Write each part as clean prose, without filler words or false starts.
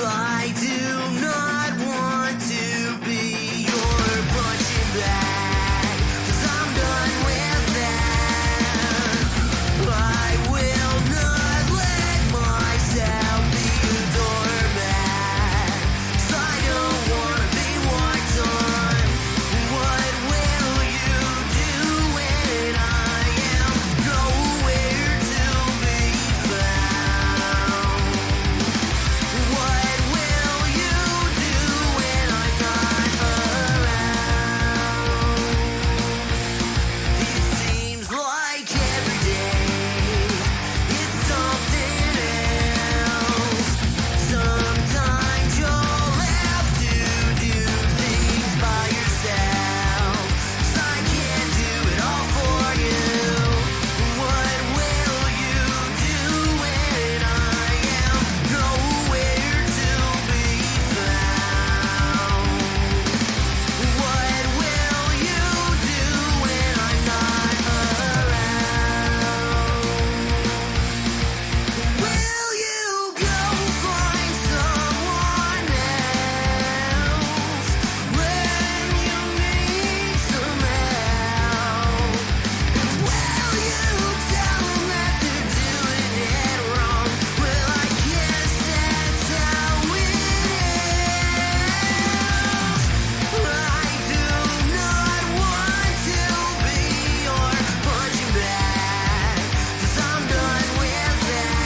I do not want to be your punching bag, 'cause I'm done with that. I will not let myself be a doormat, 'cause I don't want to be walked on. What will you do when I am nowhere to be found? What will you do when I'm not around? It seems like every day it's something else. Sometimes you'll have to do things by yourself, 'cause I can't do it all for you. What will you do when I am nowhere to be found? What will you do when I'm not around? Will you go find someone else when you need some help? Will you tell them that they're doing it wrong? Well, I guess that's how it is. I do not want to be your punching bag, 'cause I'm done with that.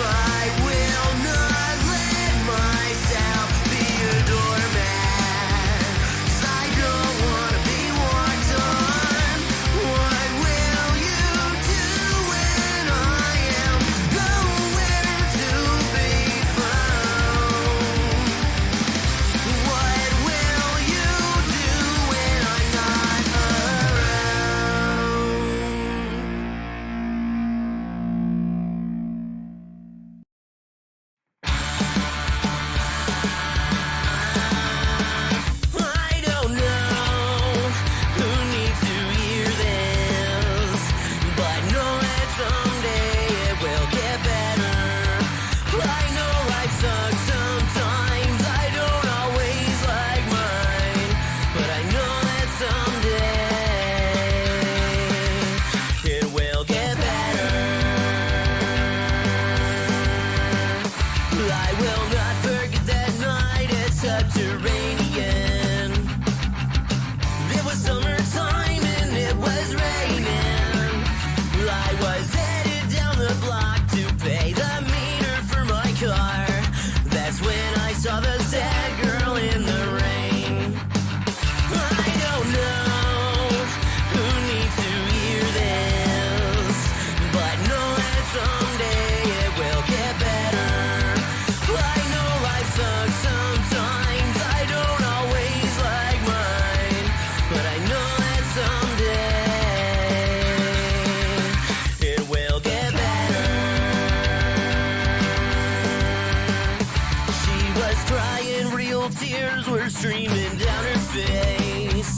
I will not let myself be a doormat, 'cause I don't want to be walked on. What will you do when I am nowhere to be found? What will you do when I'm not around? I don't know who needs to hear this, but know that someday it will get better. I know life sucks sometimes, I don't always like mine, but I know that someday it will get better. I will not forget that night at Subterranean. It was summertime and it was raining. I was headed down the block to pay the meter for my car. That's when I saw the sad girl in the rain. I don't know who needs to hear this, but know that someday it will get better. I know life sucks sometimes, I don't always like mine, but I know that someday it will get better. She was crying, real tears were streaming down her face.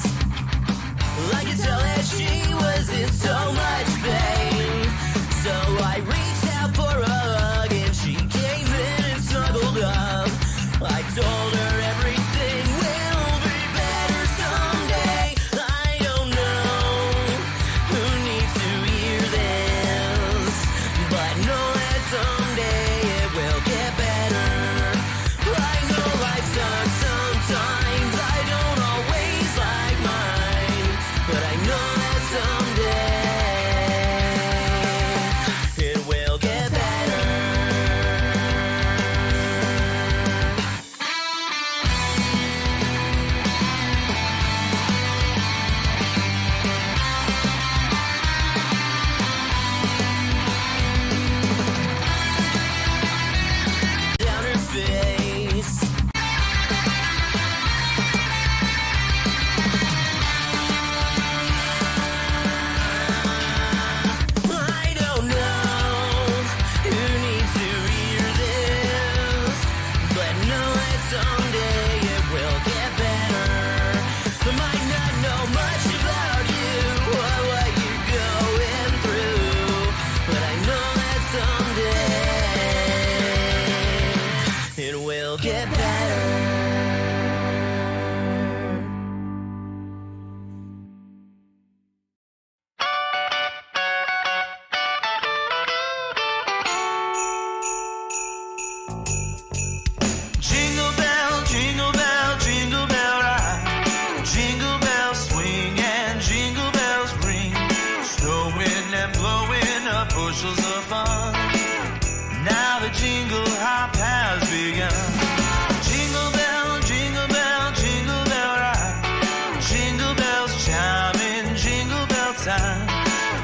I could tell that she was in so much pain. So I reached out for a hug and she came in and snuggled up. I told her everything will be better someday. I don't know who needs to hear this, but know that someday it will get better. I know life sucks sometimes, I don't always like mine, but I know that someday it will get better.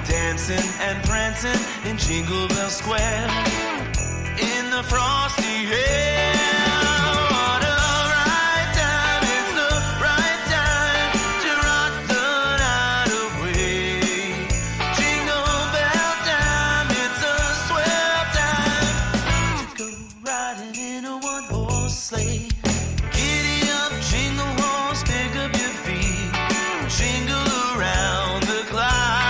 dancing and prancing in Jingle Bell Square in the frosty air. What a right time, it's the right time to rock the night away. Jingle bell time, it's a swell time to go riding in a one-horse sleigh. Giddy up, jingle horse, pick up your feet, jingle around the clock.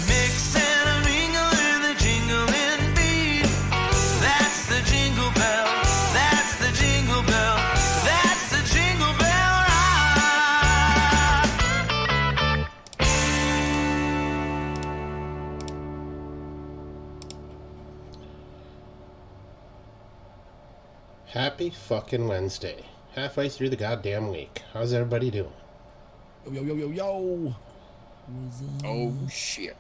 Mix and a mingle in the jingling beat. That's the jingle bell, that's the jingle bell, that's the jingle bell rock. Happy fucking Wednesday. Halfway through the goddamn week. How's everybody doing? Yo, yo, yo, yo. Oh shit.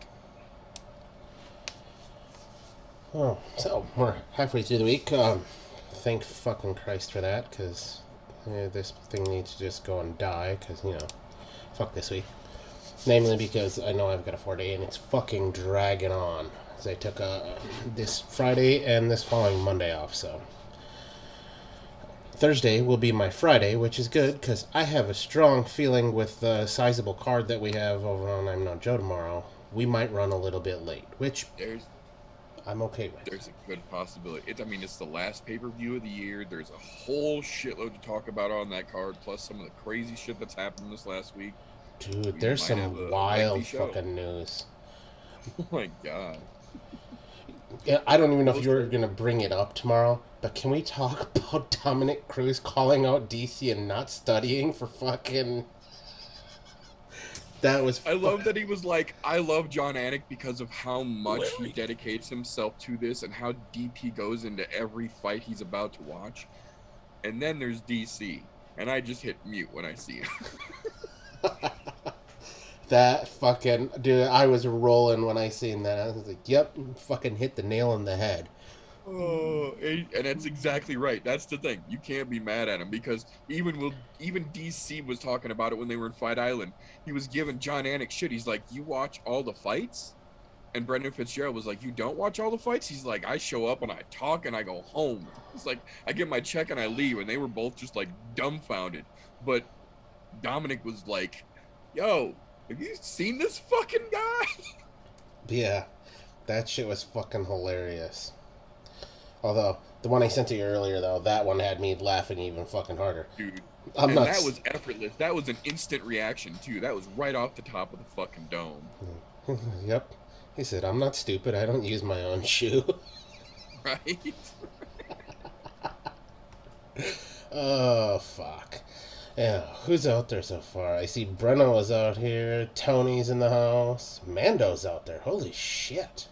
Oh, so we're halfway through the week. Thank fucking Christ for that, because this thing needs to just go and die, because, you know, fuck this week. Namely because I know I've got a 4-day and it's fucking dragging on. As I took this Friday and this following Monday off, so. Thursday will be my Friday, which is good, because I have a strong feeling with the sizable card that we have over on I'm Not Joe tomorrow, we might run a little bit late, which I'm okay with. There's a good possibility. It's the last pay-per-view of the year. There's a whole shitload to talk about on that card, plus some of the crazy shit that's happened this last week. Dude, there's some wild fucking news. Oh my god. Yeah, I don't even know if you're going to bring it up tomorrow, but can we talk about Dominic Cruz calling out DC and not studying for fucking... That was... I love that he was like, I love John Anik because of how much he dedicates himself to this and how deep he goes into every fight he's about to watch. And then there's DC, and I just hit mute when I see him. That fucking... Dude, I was rolling when I seen that. I was like, yep, fucking hit the nail on the head. Oh, and that's exactly right. That's the thing. You can't be mad at him because even DC was talking about it when they were in Fight Island. He was giving John Anik shit. He's like, you watch all the fights? And Brendan Fitzgerald was like, you don't watch all the fights? He's like, I show up and I talk and I go home. It's like, I get my check and I leave. And they were both just like dumbfounded. But Dominic was like, yo, have you seen this fucking guy? Yeah, that shit was fucking hilarious. Although, the one I sent to you earlier, though, that one had me laughing even fucking harder. Dude, that was effortless. That was an instant reaction, too. That was right off the top of the fucking dome. Yep. He said, I'm not stupid. I don't use my own shoe. Right? Oh, fuck. Yeah, who's out there so far? I see Brenno is out here. Tony's in the house. Mando's out there. Holy shit.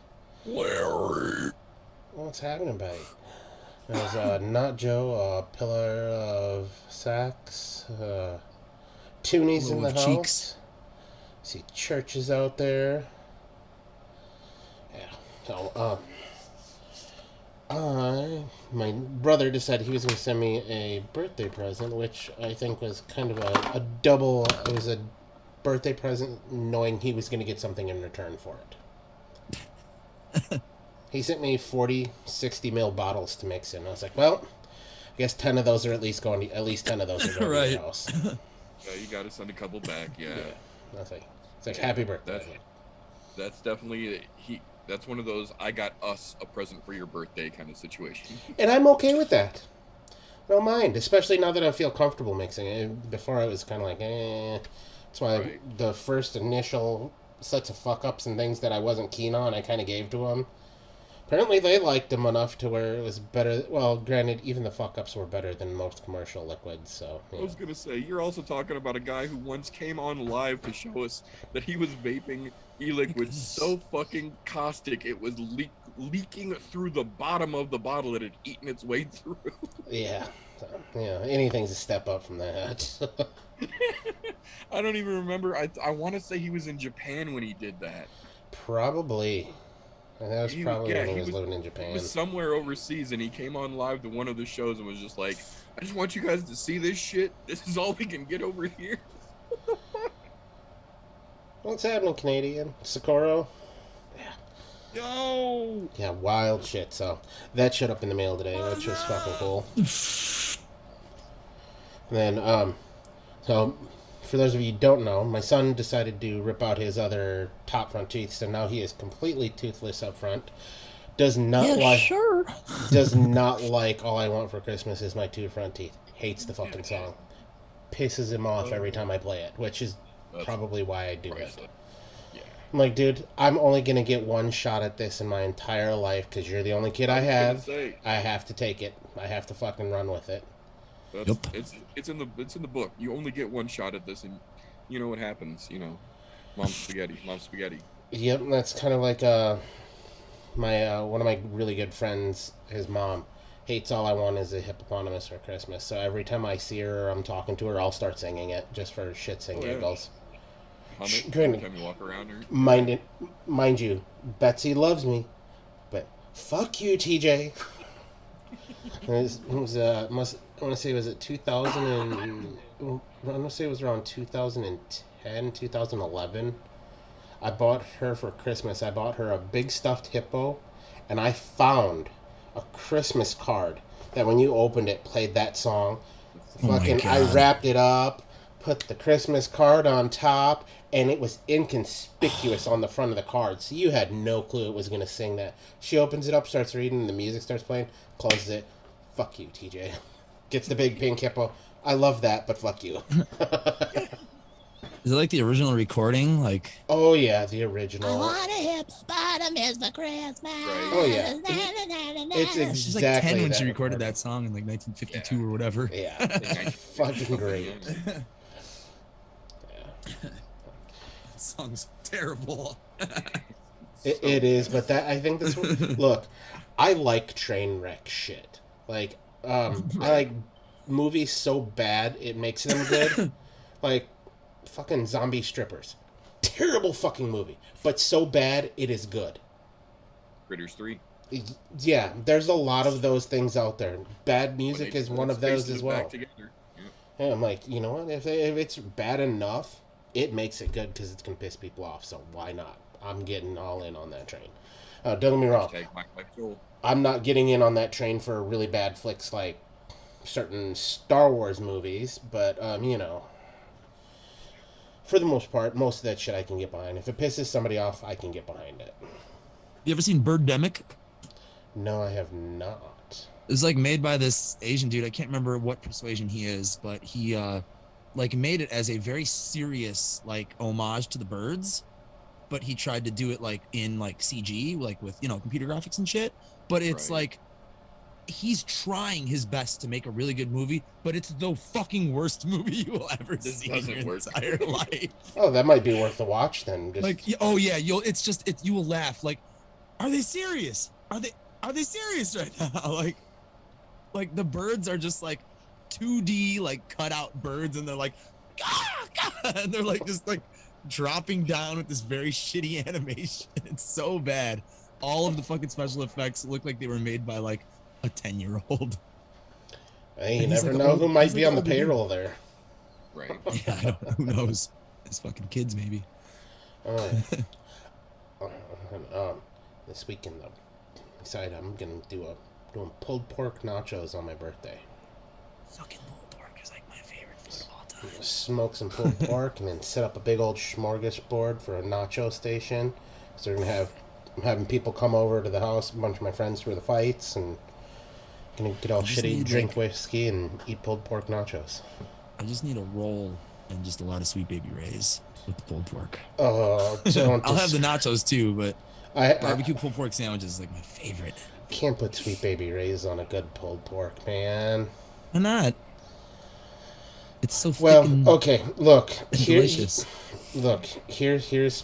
Larry. What's happening, buddy? There's Not Joe, Pillar of Sax. Tooney's in the house. Cheeks. See Church is out there. Yeah. So, my brother decided he was going to send me a birthday present, which I think was kind of a double. It was a birthday present knowing he was going to get something in return for it. He sent me 40, 60 ml bottles to mix in. I was like, well, I guess 10 of those are at least 10 of those are going to your house. Yeah, you got to send a couple back, yeah. I was like, it's like, happy birthday. That's definitely, that's one of those, I got us a present for your birthday kind of situation. And I'm okay with that. I don't mind, especially now that I feel comfortable mixing it. Before I was kind of like, That's why the first initial sets of fuck-ups and things that I wasn't keen on, I kind of gave to them. Apparently they liked them enough to where it was better. Well, granted, even the fuck-ups were better than most commercial liquids, so... I was going to say, you're also talking about a guy who once came on live to show us that he was vaping e-liquid so fucking caustic it was leaking through the bottom of the bottle. It had eaten its way through. Yeah. So, anything's a step up from that. I don't even remember. I want to say he was in Japan when he did that. Probably. And that was probably when he was living in Japan. He was somewhere overseas, and he came on live to one of the shows and was just like, I just want you guys to see this shit. This is all we can get over here. What the fuck? What's happening, Canadian? Socorro? Yo! Yeah, wild shit. So, that showed up in the mail today, which was fucking cool. And then, so, for those of you who don't know, my son decided to rip out his other top front teeth, so now he is completely toothless up front. Does not does not like All I Want for Christmas Is My Two Front Teeth. Hates the fucking song. Pisses him off every time I play it, which is probably why I do it. I'm like, dude, I'm only gonna get one shot at this in my entire life because you're the only kid I have. I have to take it. I have to fucking run with it. Yep. It's in the book. You only get one shot at this, and you know what happens. You know, mom spaghetti. Yep, that's kind of like my one of my really good friends. His mom hates All I Want Is a Hippopotamus for Christmas. So every time I see her or I'm talking to her, I'll start singing it just for shits and giggles. Hum it every time you walk around her. Mind you, Betsy loves me, but fuck you, TJ. I want to say, was it 2000 and... I want to say it was around 2010, 2011. I bought her for Christmas. I bought her a big stuffed hippo, and I found a Christmas card that when you opened it played that song. I wrapped it up, put the Christmas card on top, and it was inconspicuous on the front of the card, so you had no clue it was going to sing that. She opens it up, starts reading, the music starts playing, closes it. Fuck you, TJ. Gets the big pink hippo. I love that, but fuck you. Is it like the original recording? Like, oh yeah, the original. I want a hippopotamus for Christmas. Right. Oh yeah. It's exactly she's like 10 when she that recorded recording. that song in like 1952 or whatever. Yeah. Fucking great. That song's terrible. It is, but that I think this one. Look, I like train wreck shit. Like, I like movies so bad it makes them good. Like, fucking Zombie Strippers, terrible fucking movie, but so bad it is good. Critters 3. Yeah, there's a lot of those things out there. Bad music is one of those as well. Yeah, I'm like, you know what? If it's bad enough, it makes it good because it's gonna piss people off. So why not? I'm getting all in on that train. Don't get me wrong. I'm not getting in on that train for really bad flicks like certain Star Wars movies, but you know, for the most part, most of that shit I can get behind. If it pisses somebody off, I can get behind it. You ever seen Birdemic? No, I have not. It was like made by this Asian dude. I can't remember what persuasion he is, but he like made it as a very serious like homage to the birds, but he tried to do it like in like CG, like with, you know, computer graphics and shit. But it's like he's trying his best to make a really good movie, but it's the fucking worst movie you will ever see in your entire life. Oh, that might be worth the watch then. Just... Like, oh yeah, you will laugh. Like, are they serious? Are they serious right now? Like the birds are just like 2D like cut out birds, and they're like, ah, ah, and they're like just like dropping down with this very shitty animation. It's so bad. All of the fucking special effects look like they were made by like a 10-year-old. Hey, you never know who might be on the payroll there. Right. Yeah, I know. Who knows? It's fucking kids, maybe. This weekend, though, decided I'm gonna doing pulled pork nachos on my birthday. Fucking pulled pork is like my favorite food of all time. Smoke some pulled pork and then set up a big old smorgasbord for a nacho station. So we're gonna I'm having people come over to the house, a bunch of my friends for the fights, and gonna get all shitty, drink whiskey, and eat pulled pork nachos. I just need a roll and just a lot of Sweet Baby Ray's with the pulled pork. Oh, don't I'll have the nachos too, but barbecue pulled pork sandwiches is like my favorite. Can't put Sweet Baby Ray's on a good pulled pork, man. Why not? It's so well. Okay, look. Delicious. Here's.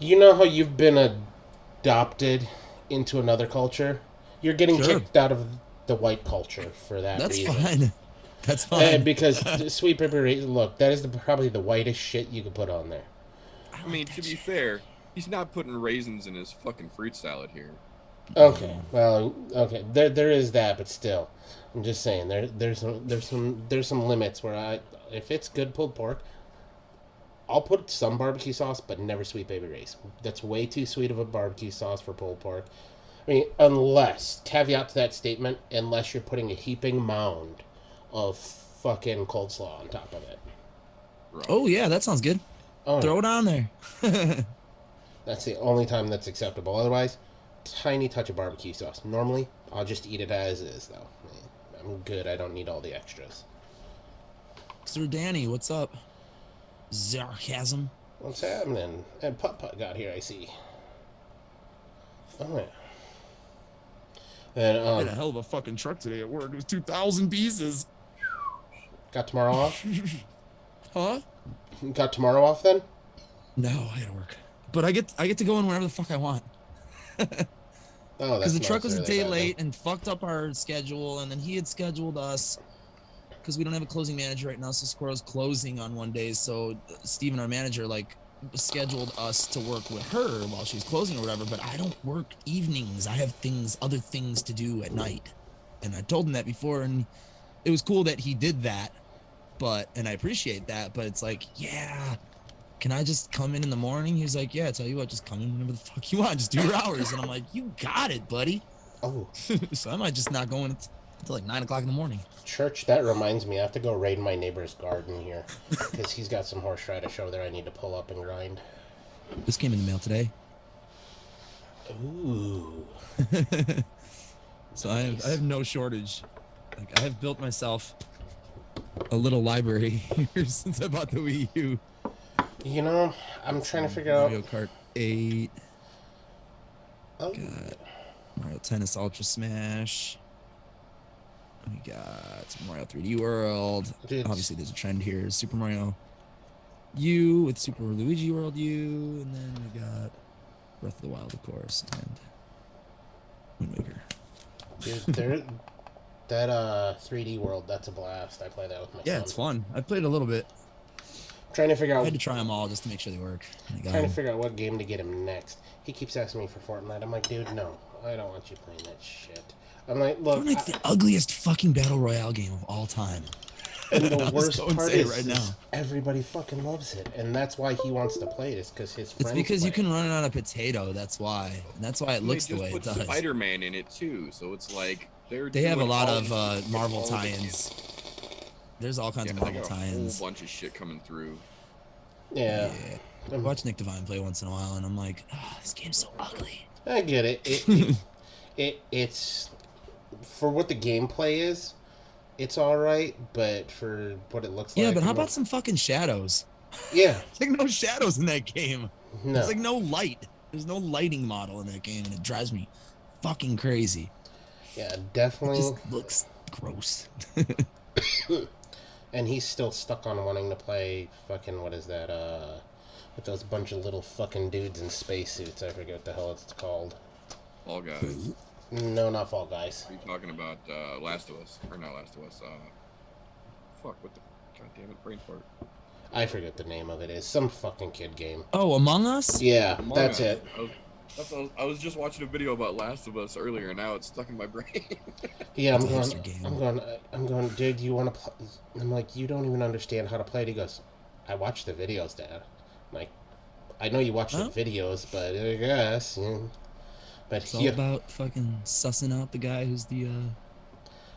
You know how you've been adopted into another culture? You're getting kicked out of the white culture for that reason. Fine. That's fine. Because Sweet Baby Ray's, look, that is probably the whitest shit you could put on there. I mean, to be fair, he's not putting raisins in his fucking fruit salad here. Okay, well, okay, there is that, but still, I'm just saying there's some limits where if it's good pulled pork, I'll put some barbecue sauce, but never Sweet Baby Ray's. That's way too sweet of a barbecue sauce for pulled pork. I mean, unless, caveat to that statement, unless you're putting a heaping mound of fucking cold slaw on top of it. Right. Oh yeah, that sounds good. Oh, Throw it on there. that's the only time that's acceptable. Otherwise, tiny touch of barbecue sauce. Normally, I'll just eat it as is, though. I'm good. I don't need all the extras. Sir Danny, what's up? Sarcasm. What's happening? And Putt got here, I see. Oh, yeah. And, I had a hell of a fucking truck today at work. It was 2,000 pieces. got tomorrow off? Huh? Got tomorrow off, then? No, I gotta work. But I get to go in whenever the fuck I want. Oh, that's Because the truck was a necessarily day bad, late and fucked up our schedule, and then he had scheduled us because we don't have a closing manager right now, so Squirrel's closing on one day. So Steven, our manager, like scheduled us to work with her while she's closing or whatever. But I don't work evenings. I have other things to do at night, and I told him that before, and it was cool that he did that. And I appreciate that. But it's like, yeah. Can I just come in the morning? He was like, yeah, tell you what, just come in whenever the fuck you want. Just do your hours. And I'm like, you got it, buddy. Oh, So I might just not go in until like 9 o'clock in the morning. church, that reminds me. I have to go raid my neighbor's garden here. Because he's got some horse radish over there I need to pull up and grind. This came in the mail today. Ooh. So I have no shortage. Like, I have built myself a little library here since I bought the Wii U. You know, I'm trying to figure out... Mario Kart 8. Oh, Got Mario Tennis Ultra Smash. We got Mario 3D World. Dude. Obviously, there's a trend here. Super Mario U with Super Luigi World U, and then we got Breath of the Wild, of course, and Wind Waker. dude, that 3D World, that's a blast. I play that with my Yeah, son. it's fun. I played a little bit. Trying to figure I out... had to try them all just to make sure they work. I got Trying to 'em. figure out what game to get him next. He keeps asking me for Fortnite. I'm like, dude, no. I don't want you playing that shit. I'm like, look... Fortnite's the ugliest fucking battle royale game of all time. And the I'll worst just go and part say it is, right now. is everybody fucking loves it. And that's why he wants to play it, is because his friends It's because you play can run it on a potato. That's why. And that's why it looks the way it does. Spider-Man in it too, so it's like They have a doing lot all of the- Marvel all the tie-ins. There's all kinds Yeah, of they Marvel got a whole tie-ins. bunch of shit coming through. Yeah. I watch Nick Devine play once in a while, and I'm like, this game's so ugly. I get it. It's... For what the gameplay is, it's alright, but for what it looks like... Yeah, but how I'm about like, some fucking shadows? Yeah. There's like no shadows in that game. No. There's like no light. There's no lighting model in that game, and it drives me fucking crazy. Yeah, It definitely. just looks gross. And he's still stuck on wanting to play fucking, what is that, with those bunch of little fucking dudes in spacesuits. I forget what the hell it's called. All guys. No, not Fall Guys. Are you talking about Last of Us? Or not Last of Us, fuck, what the... God damn it, brain fart. I forget the name of it. It's some fucking kid game. Oh, Among Us? Yeah, Among that's Us. it. I was just watching a video about Last of Us earlier, and now it's stuck in my brain. Yeah, I'm It's a going, hipster game. I'm going, dude, you want to play? I'm like, you don't even understand how to play it. He goes, I watch the videos, Dad. I'm like, I know you watch Huh? the videos, but I guess, yeah. But It's all yeah, about fucking sussing out the guy who's the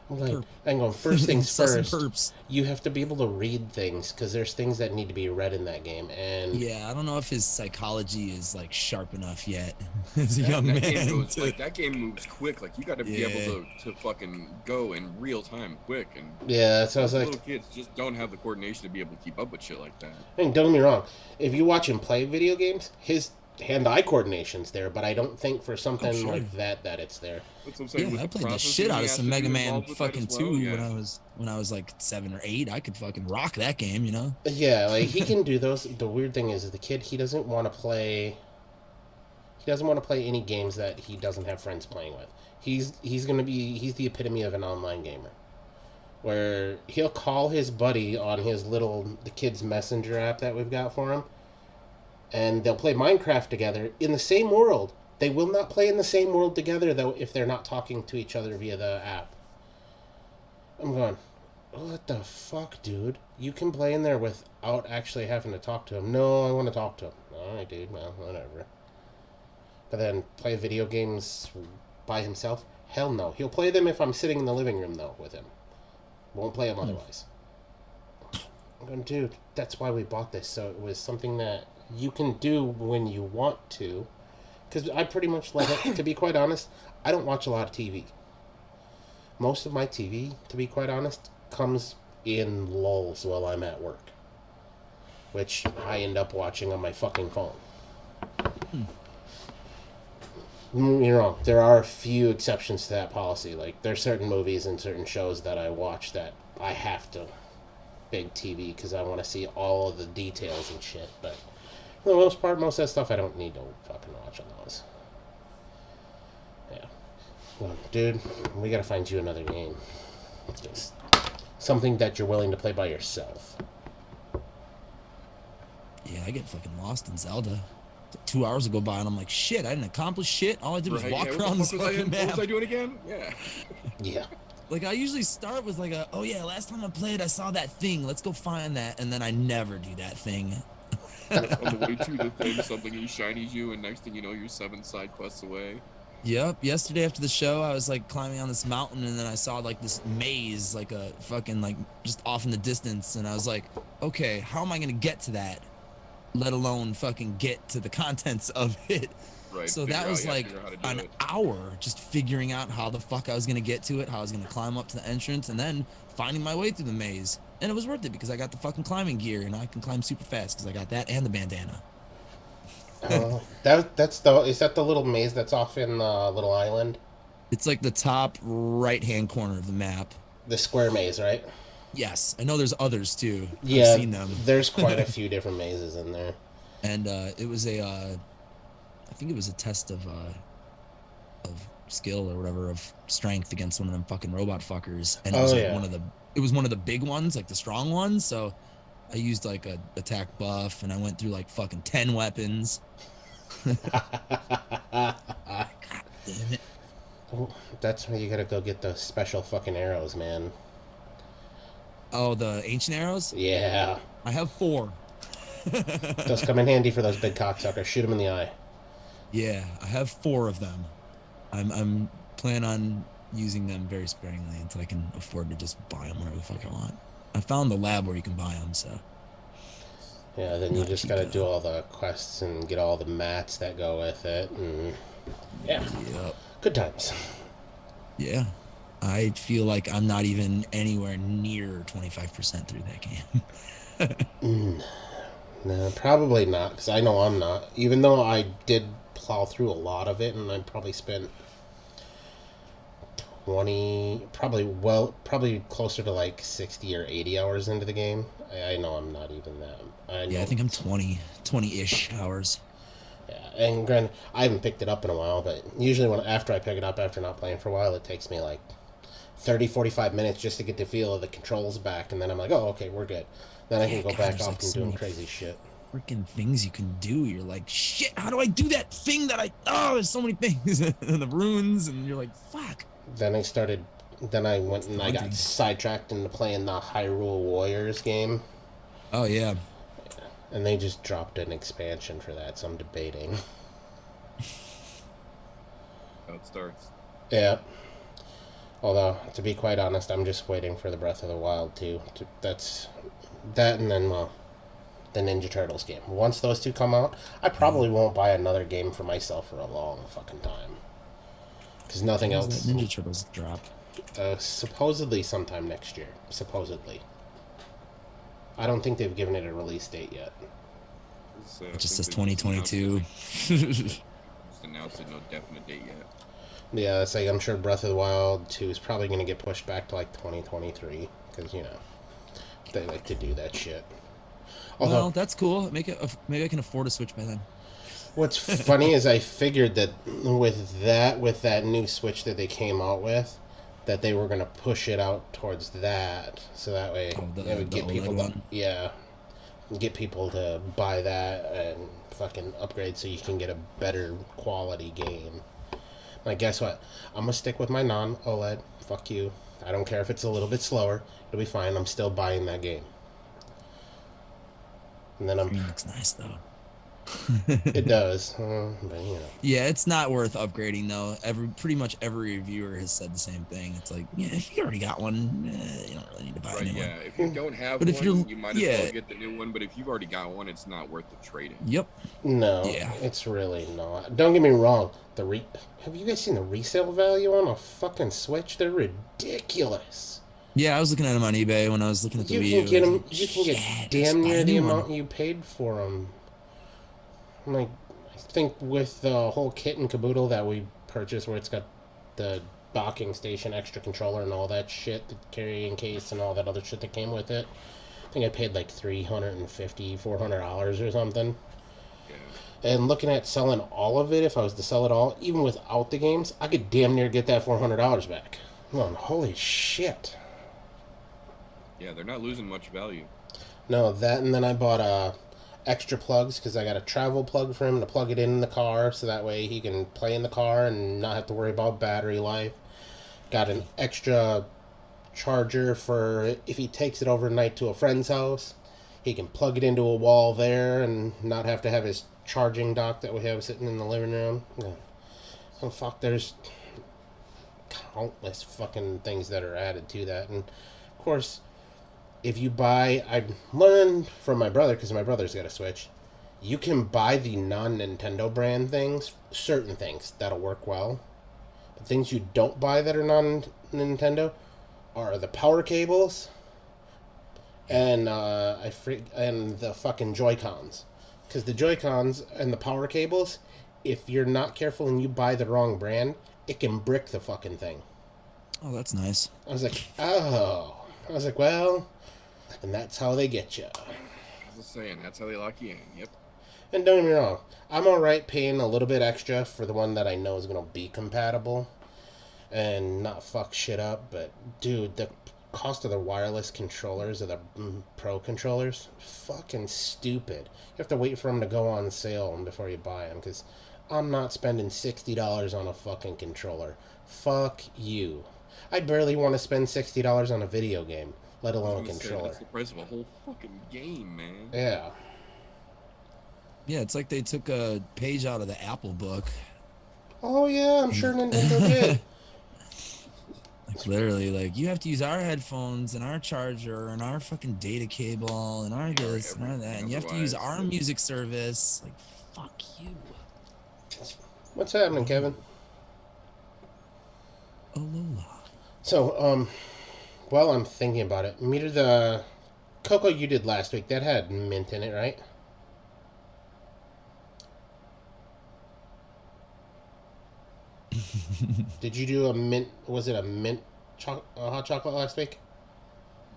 I'm going, first things sussing first, perps. you have to be able to read things, because there's things that need to be read in that game, and Yeah, I don't know if his psychology is like sharp enough yet as a That- young that man. game goes, to- like, that game moves quick. Like, you got to be able to fucking go in real time quick. And yeah, so I was like, little kids just don't have the coordination to be able to keep up with shit like that. and don't get me wrong, if you watch him play video games, his hand-eye coordination's there, but I don't think for something sure. like that it's there. That's what I'm saying. Yeah, with I played the processing shit out he of has some to Mega be Man involved with that fucking as 2 well, yeah. when I was like 7 or 8. I could fucking rock that game, you know? Yeah, like he can do those. The weird thing is the kid, he doesn't want to play. He doesn't want to play any games that he doesn't have friends playing with. He's the epitome of an online gamer, where he'll call his buddy on the kid's messenger app that we've got for him, and they'll play Minecraft together in the same world. They will not play in the same world together though if they're not talking to each other via the app. I'm going, What the fuck, dude? You can play in there without actually having to talk to him. No, I want to talk to him. Alright, dude, well, whatever. But then play video games by himself? Hell no. He'll play them if I'm sitting in the living room, though, with him. Won't play them otherwise. I'm going, dude, that's why we bought this. So it was something that you can do when you want to. Because I pretty much let it, to be quite honest, I don't watch a lot of TV. Most of my TV, to be quite honest, comes in lulls while I'm at work. Which I end up watching on my fucking phone. You're wrong. There are a few exceptions to that policy. Like, there's certain movies and certain shows that I watch that I have to big TV because I want to see all of the details and shit. But for the most part, most of that stuff I don't need to fucking watch on those. Yeah. Well, dude, we gotta find you another game. Just something that you're willing to play by yourself. Yeah, I get fucking lost in Zelda. 2 hours go by and I'm like, shit, I didn't accomplish shit. All I did was walk What around the this fuck was I fucking in? What map. was I doing again? Yeah. Yeah. Like, I usually start with like oh yeah, last time I played, I saw that thing. Let's go find that. And then I never do that thing. On the way to the thing, something shinies you, and next thing you know, you're 7 side quests away. Yep. Yesterday after the show, I was like climbing on this mountain and then I saw like this maze, like a fucking like just off in the distance. And I was like, okay, how am I going to get to that? Let alone fucking get to the contents of it. Right. So figure that out- was yeah, like figure out how to do an it. hour just figuring out how the fuck I was going to get to it, how I was going to climb up to the entrance, and then finding my way through the maze. And it was worth it because I got the fucking climbing gear and I can climb super fast because I got that and the bandana. Is that the little maze that's off in Little Island? It's like the top right-hand corner of the map. The square maze, right? Yes, I know there's others too. Yeah, I've seen them. There's quite a few different mazes in there. And it was I think it was a test of skill or whatever, of strength against one of them fucking robot fuckers. And it was like one of the big ones, like the strong ones. So I used like a attack buff, and I went through like fucking 10 weapons. God damn it. That's where you gotta go get the special fucking arrows, man. Oh, the ancient arrows? Yeah. I have 4. Those come in handy for those big cocksuckers. Shoot them in the eye. Yeah, I have 4 of them. I'm planning on using them very sparingly until I can afford to just buy them whenever the fuck I want. I found the lab where you can buy them, so. Yeah, then you Not just cheap, gotta though. do all the quests and get all the mats that go with it. And yeah, Yep. good times. Yeah. I feel like I'm not even anywhere near 25% through that game. No, probably not, because I know I'm not. Even though I did plow through a lot of it, and I probably spent 20, probably closer to like 60 or 80 hours into the game. I know I'm not even that. Yeah, I think I'm 20-ish hours. Yeah, and granted, I haven't picked it up in a while, but usually after I pick it up, after not playing for a while, it takes me like 30, 45 minutes just to get the feel of the controls back, and then I'm like, oh, okay, we're good. Then I can Yeah, go God, back there's, off like, and so doing many crazy shit. Freaking things you can do. You're like, shit, how do I do that thing that there's so many things. And the runes, and you're like, fuck. Then I went and I got Daunting. sidetracked into playing the Hyrule Warriors game, Oh, yeah. and they just dropped an expansion for that, so I'm debating. How it starts. Yeah. Although, to be quite honest, I'm just waiting for the Breath of the Wild 2. That's that, and then, well, the Ninja Turtles game. Once those two come out, I probably won't buy another game for myself for a long fucking time. Because nothing When does else. that Ninja Turtles drop? Supposedly sometime next year. Supposedly. I don't think they've given it a release date yet. It just says 2022. Just announced it, no definite date yet. Yeah, it's like I'm sure Breath of the Wild 2 is probably going to get pushed back to like 2023. Because, you know, they like to do that shit. Although, Well, that's cool. Maybe I can afford a Switch by then. what's funny is I figured that with that new Switch that they came out with, that they were going to push it out towards that, so that way Oh, it would the get people OLED to, one? yeah, get people to buy that and fucking upgrade so you can get a better quality game. Like, guess what? I'm gonna stick with my non-OLED. Fuck you. I don't care if it's a little bit slower. It'll be fine. I'm still buying that game. And then Green looks nice though. It does, but you know. Yeah, it's not worth upgrading though. Pretty much every reviewer has said the same thing. It's like, yeah, if you already got one, you don't really need to buy a Right, new yeah. one. If you don't have But one, if you're- you might as yeah. well get the new one. But if you've already got one, it's not worth the trade-in. Yep. No, Yeah. it's really not. Don't get me wrong. Have you guys seen the resale value on a fucking Switch? They're ridiculous. Yeah, I was looking at them on eBay when I was looking at the You Wii can U. get I was them. like, You can get shit, damn let's buy near a the new one. amount you paid for them. Like, I think with the whole kit and caboodle that we purchased, where it's got the docking station, extra controller, and all that shit, the carrying case, and all that other shit that came with it, I think I paid like $350, $400 or something. Yeah. And looking at selling all of it, if I was to sell it all, even without the games, I could damn near get that $400 back. I'm going, holy shit. Yeah, they're not losing much value. No, that, and then I bought extra plugs because I got a travel plug for him to plug it in the car so that way he can play in the car and not have to worry about battery life. Got an extra charger for if he takes it overnight to a friend's house. He can plug it into a wall there and not have to have his charging dock that we have sitting in the living room. Yeah. Oh, fuck, there's countless fucking things that are added to that. And, of course, if you buy... I learned from my brother, because my brother's got a Switch, you can buy the non-Nintendo brand things, certain things, that'll work well. But things you don't buy that are non-Nintendo are the power cables and and the fucking Joy-Cons. Because the Joy-Cons and the power cables, if you're not careful and you buy the wrong brand, it can brick the fucking thing. Oh, that's nice. I was like, oh. I was like, well, and that's how they get you. I was saying, that's how they lock you in. Yep. And don't get me wrong, I'm alright paying a little bit extra for the one that I know is going to be compatible and not fuck shit up, but dude, the cost of the wireless controllers, or the pro controllers, fucking stupid. You have to wait for them to go on sale before you buy them, because I'm not spending $60 on a fucking controller. Fuck you. I barely want to spend $60 on a video game, let alone a I was gonna say, controller. that's the price of a whole fucking game, man. Yeah. Yeah, it's like they took a page out of the Apple book. Oh yeah, I'm sure Nintendo did. Like literally, like you have to use our headphones and our charger and our fucking data cable and our this and our that, and you have to use Otherwise, our music service. Like, fuck you. What's happening, Kevin? Alola. So, well, I'm thinking about it. Meter the cocoa you did last week, that had mint in it, right? Did you do a mint, was it a mint hot chocolate last week?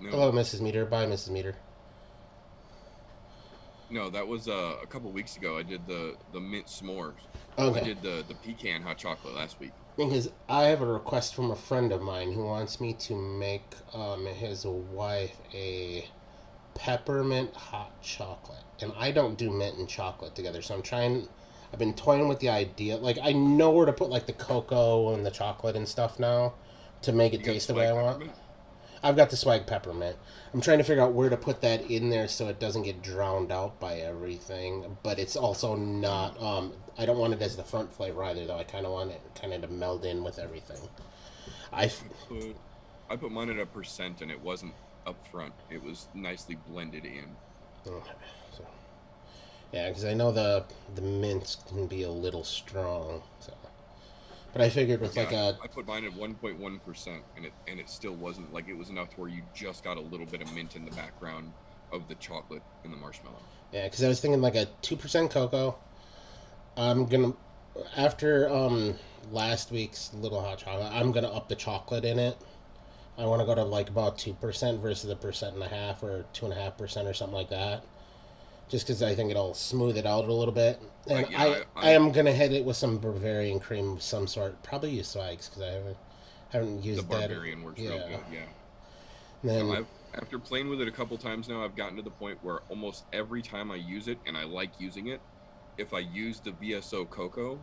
No, Hello, Mrs. Meter. Bye, Mrs. Meter. no, that was a couple weeks ago. I did the mint s'mores. I Okay. did the pecan hot chocolate last week. Because I have a request from a friend of mine who wants me to make his wife a peppermint hot chocolate. And I don't do mint and chocolate together, so I've been toying with the idea. Like, I know where to put, like, the cocoa and the chocolate and stuff now to make it You got taste the way I swag want. peppermint? I've got the swag peppermint. I'm trying to figure out where to put that in there so it doesn't get drowned out by everything. But it's also not, I don't want it as the front flavor either, though. I kind of want it kind of to meld in with everything. I put mine at 1%, and it wasn't up front. It was nicely blended in. Okay, so, yeah, because I know the mints can be a little strong. So, but I figured with like a I put mine at 1.1%, and it still wasn't like it was enough to where you just got a little bit of mint in the background of the chocolate and the marshmallow. yeah, because I was thinking like a 2% cocoa. I'm gonna after last week's little hot chocolate, I'm gonna up the chocolate in it. I want to go to like about 2% versus the 1.5% or 2.5% or something like that. Just because I think it'll smooth it out a little bit. And Yeah, I am going to hit it with some Bavarian cream of some sort. Probably use Swags because I haven't The used that. barbarian works real good, yeah. And then, No, after playing with it a couple times now, I've gotten to the point where almost every time I use it, and I like using it, if I use the VSO cocoa,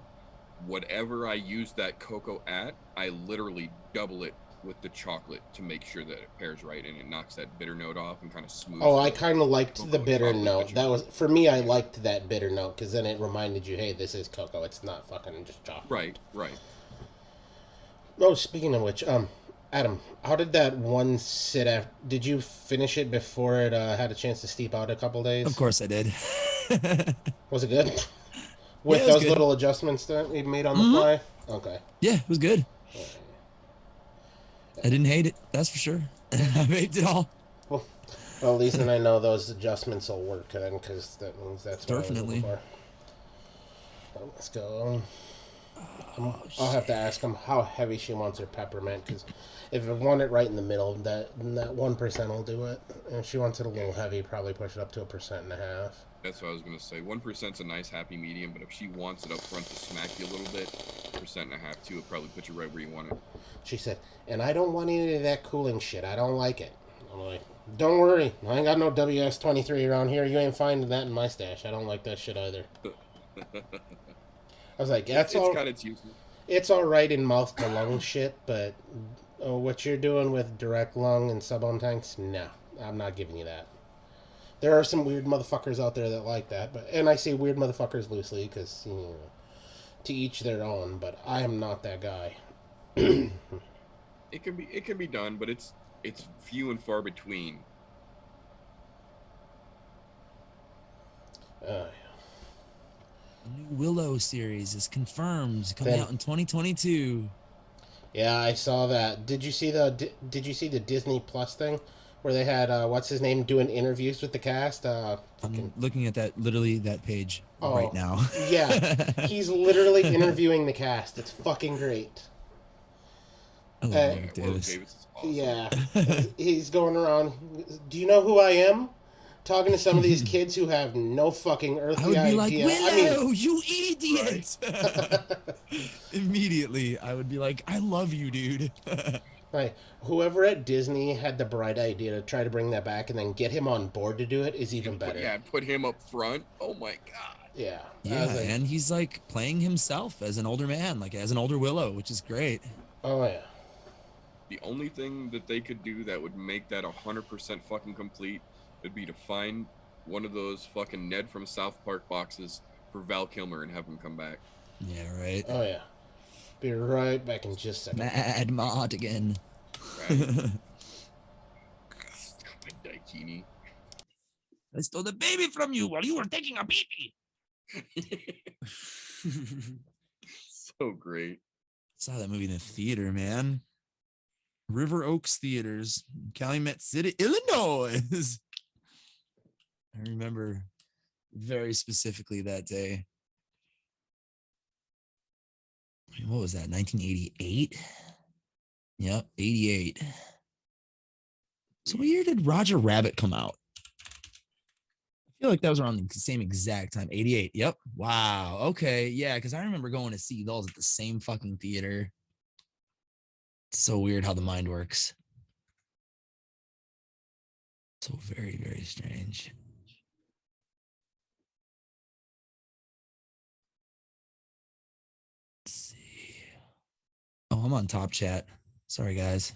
whatever I use that cocoa at, I literally double it with the chocolate to make sure that it pairs right and it knocks that bitter note off and kind of smooths. Oh, I the kind of liked the cocoa bitter chocolate note. that That you're- was for me. I liked that bitter note because then it reminded you, hey, this is cocoa. It's not fucking just chocolate. Right. Oh, speaking of which, Adam, how did that one sit after? Did you finish it before it had a chance to steep out a couple days? Of course I did. Was it good? With it was those good. little adjustments that we made on the fly? Okay. Yeah, it was good. I didn't hate it, that's for sure. I vaped it all. Well, at least then I know those adjustments will work then, because that means that's what Definitely. I was looking for. Let's go. I'll have to ask him how heavy she wants her peppermint, because if I want it right in the middle, that 1% will do it. And if she wants it a little heavy, probably push it up to 1.5%. That's what I was gonna say. 1%'s a nice happy medium, but if she wants it up front to smack you a little bit, 1.5% too will probably put you right where you want it. She said, and I don't want any of that cooling shit. I don't like it. I'm like, don't worry. I ain't got no WS-23 around here. You ain't finding that in my stash. I don't like that shit either. I was like, that's It's all. got its uses. It's all right in mouth to lung shit, but what you're doing with direct lung and sub-on tanks, no, I'm not giving you that. There are some weird motherfuckers out there that like that, and I say weird motherfuckers loosely because to each their own. But I am not that guy. It can be done, but it's few and far between. The new Willow series is confirmed coming Then- out in 2022. Yeah, I saw that. Did you see the Disney Plus thing where they had what's his name doing interviews with the cast? I'm looking at that page Oh. right now. Yeah, he's literally interviewing the cast. It's fucking great. I love Uh, Warwick Warwick Davis. Davis is awesome. Yeah, he's going around. Do you know who I am? Talking to some of these kids who have no fucking I earthly would be idea. like, Willow, you idiot! Right. Immediately, I would be like, I love you, dude. Like, whoever at Disney had the bright idea to try to bring that back and then get him on board to do it is even better. Yeah, put him up front. Oh my god. Yeah. I Yeah, was like, and he's like playing himself as an older man, like as an older Willow, which is great. oh yeah. The only thing that they could do that would make that 100% fucking complete would be to find one of those fucking Ned from South Park boxes for Val Kilmer and have him come back. Yeah, right. Oh yeah. Be right back in just a second. Mad Mod again. Right? My Daikini. I stole the baby from you while you were taking a pee. So great. Saw that movie in the theater, man. River Oaks Theaters, Calumet City, Illinois. I remember very specifically that day. I mean, what was that? 1988? Yep, 88. So what year did Roger Rabbit come out? I feel like that was around the same exact time. 88. Yep. Wow. Okay. Yeah, because I remember going to see those at the same fucking theater. It's so weird how the mind works. So very, very strange. Let's see. Oh, I'm on top chat. Sorry, guys.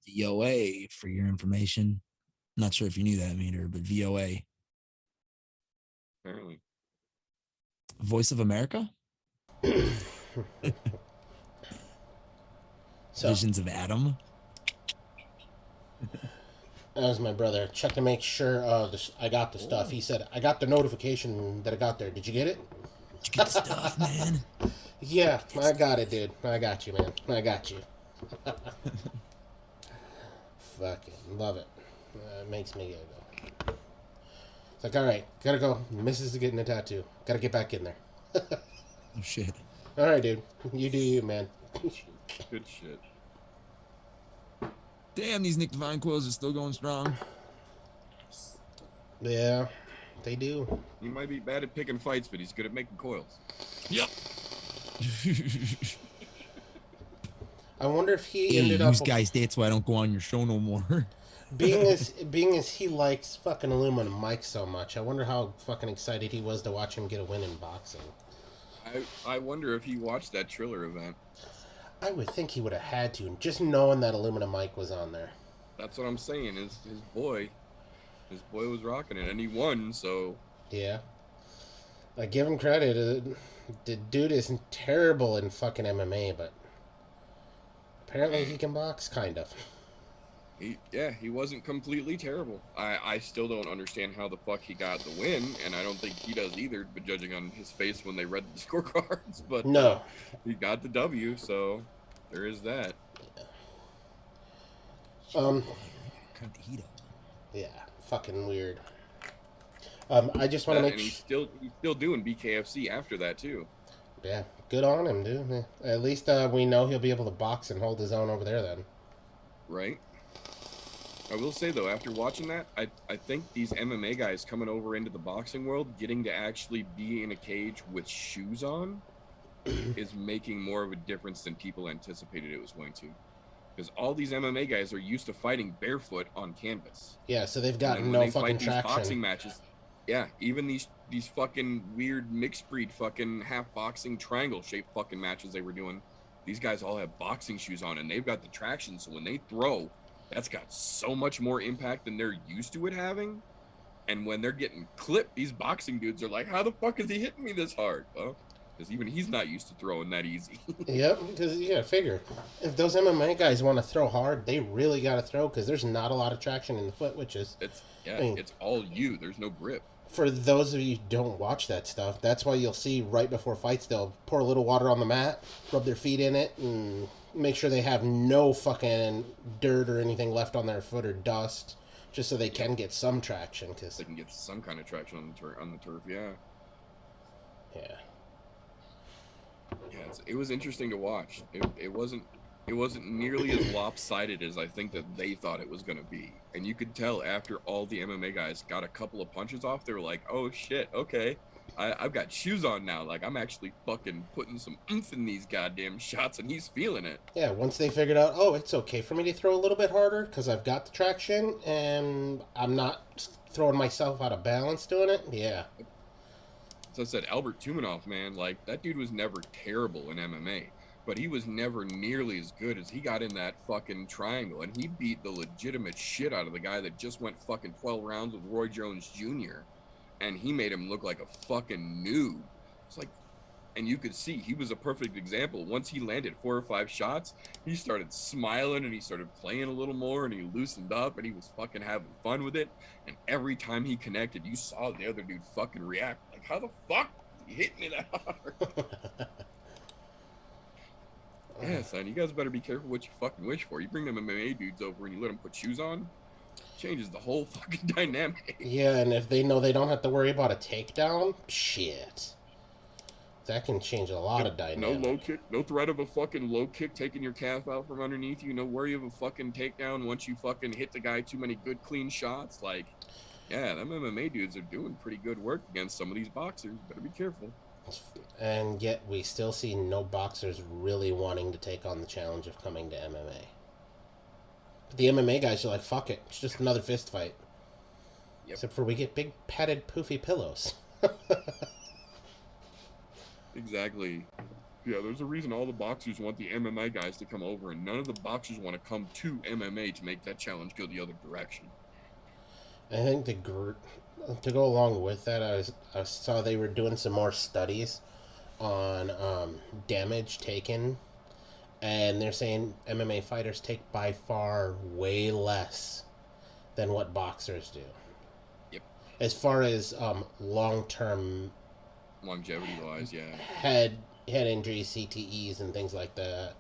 VOA for your information. Not sure if you knew that, Meter, but VOA. Apparently. Voice of America? So Visions of Adam? that was my brother. Check to make sure I got the stuff. He said, I got the notification that I got there. Did you get it? Did you get the stuff, man? Yeah, I got it, dude. I got you, man. I got you. Fucking love it. It makes me go. It's like, all right, gotta go. Missus is getting a tattoo. Gotta get back in there. Oh, shit. All right, dude. You do you, man. Good shit. Damn, these Nick Divine coils are still going strong. Yeah, they do. He might be bad at picking fights, but he's good at making coils. Yep. I wonder if he Hey, ended up. use guys, that's why I don't go on your show no more. being as he likes fucking aluminum Mike so much, I wonder how fucking excited he was to watch him get a win in boxing. I wonder if he watched that Triller event. I would think he would have had to, just knowing that aluminum Mike was on there. That's what I'm saying. His boy was rocking it, and he won. So Yeah. I give him credit. The dude is terrible in fucking MMA, but apparently he can box, kind of. he wasn't completely terrible. I still don't understand how the fuck he got the win, and I don't think he does either, but judging on his face when they read the scorecards. But No. he got the W, so there is that. Um, Cut the heat up. yeah, fucking weird. I just want to make And he's still doing BKFC after that too. Yeah, good on him, dude. Yeah. At least we know he'll be able to box and hold his own over there then. Right. I will say though, after watching that, I think these MMA guys coming over into the boxing world, getting to actually be in a cage with shoes on, is making more of a difference than people anticipated it was going to. Because all these MMA guys are used to fighting barefoot on canvas. Yeah, so they've got And when no they fucking fight these boxing traction. matches, yeah, even these fucking weird mixed breed fucking half boxing triangle shaped fucking matches they were doing, these guys all have boxing shoes on and they've got the traction, so when they throw, that's got so much more impact than they're used to it having. And when they're getting clipped, these boxing dudes are like, how the fuck is he hitting me this hard? Well, because even he's not used to throwing that easy. Yep, because you gotta figure, if those MMA guys want to throw hard, they really gotta throw, because there's not a lot of traction in the foot, which is... It's all you. There's no grip. For those of you who don't watch that stuff, that's why you'll see right before fights, they'll pour a little water on the mat, rub their feet in it, and make sure they have no fucking dirt or anything left on their foot or dust, just so they can get some traction. Cause They can get some kind of traction on the turf. Yeah. yeah, It was interesting to watch. It wasn't nearly as lopsided as I think that they thought it was going to be. And you could tell after all the MMA guys got a couple of punches off, they were like, oh shit, okay, I've got shoes on now. Like, I'm actually fucking putting some oomph in these goddamn shots, and he's feeling it. yeah. Once they figured out, oh, it's okay for me to throw a little bit harder because I've got the traction and I'm not throwing myself out of balance doing it. Yeah, So I said, Albert Tumanov, man, like, that dude was never terrible in MMA, but he was never nearly as good as he got in that fucking triangle, and he beat the legitimate shit out of the guy that just went fucking 12 rounds with Roy Jones Jr., and he made him look like a fucking noob. It's like, and you could see he was a perfect example. Once he landed 4 or 5 shots, he started smiling and he started playing a little more and he loosened up and he was fucking having fun with it. And every time he connected, you saw the other dude fucking react. Like, how the fuck did he hit me that hard? Yeah, son, you guys better be careful what you fucking wish for. You bring them MMA dudes over and you let them put shoes on, changes the whole fucking dynamic. yeah. And if they know they don't have to worry about a takedown, shit, that can change a lot of No dynamic. low kick, no threat of a fucking low kick taking your calf out from underneath you. No worry of a fucking takedown once you fucking hit the guy too many good clean shots. Like, yeah, them MMA dudes are doing pretty good work against some of these boxers. Better be careful. And yet we still see no boxers really wanting to take on the challenge of coming to MMA. But the MMA guys are like, fuck it, it's just another fist fight. Yep. Except for we get big padded poofy pillows. Exactly. Yeah, there's a reason all the boxers want the MMA guys to come over, and none of the boxers want to come to MMA to make that challenge go the other direction. I think to go along with that, I saw they were doing some more studies on damage taken, and they're saying MMA fighters take by far way less than what boxers do. Yep. As far as long-term Longevity wise, yeah. head injuries, CTEs, and things like that.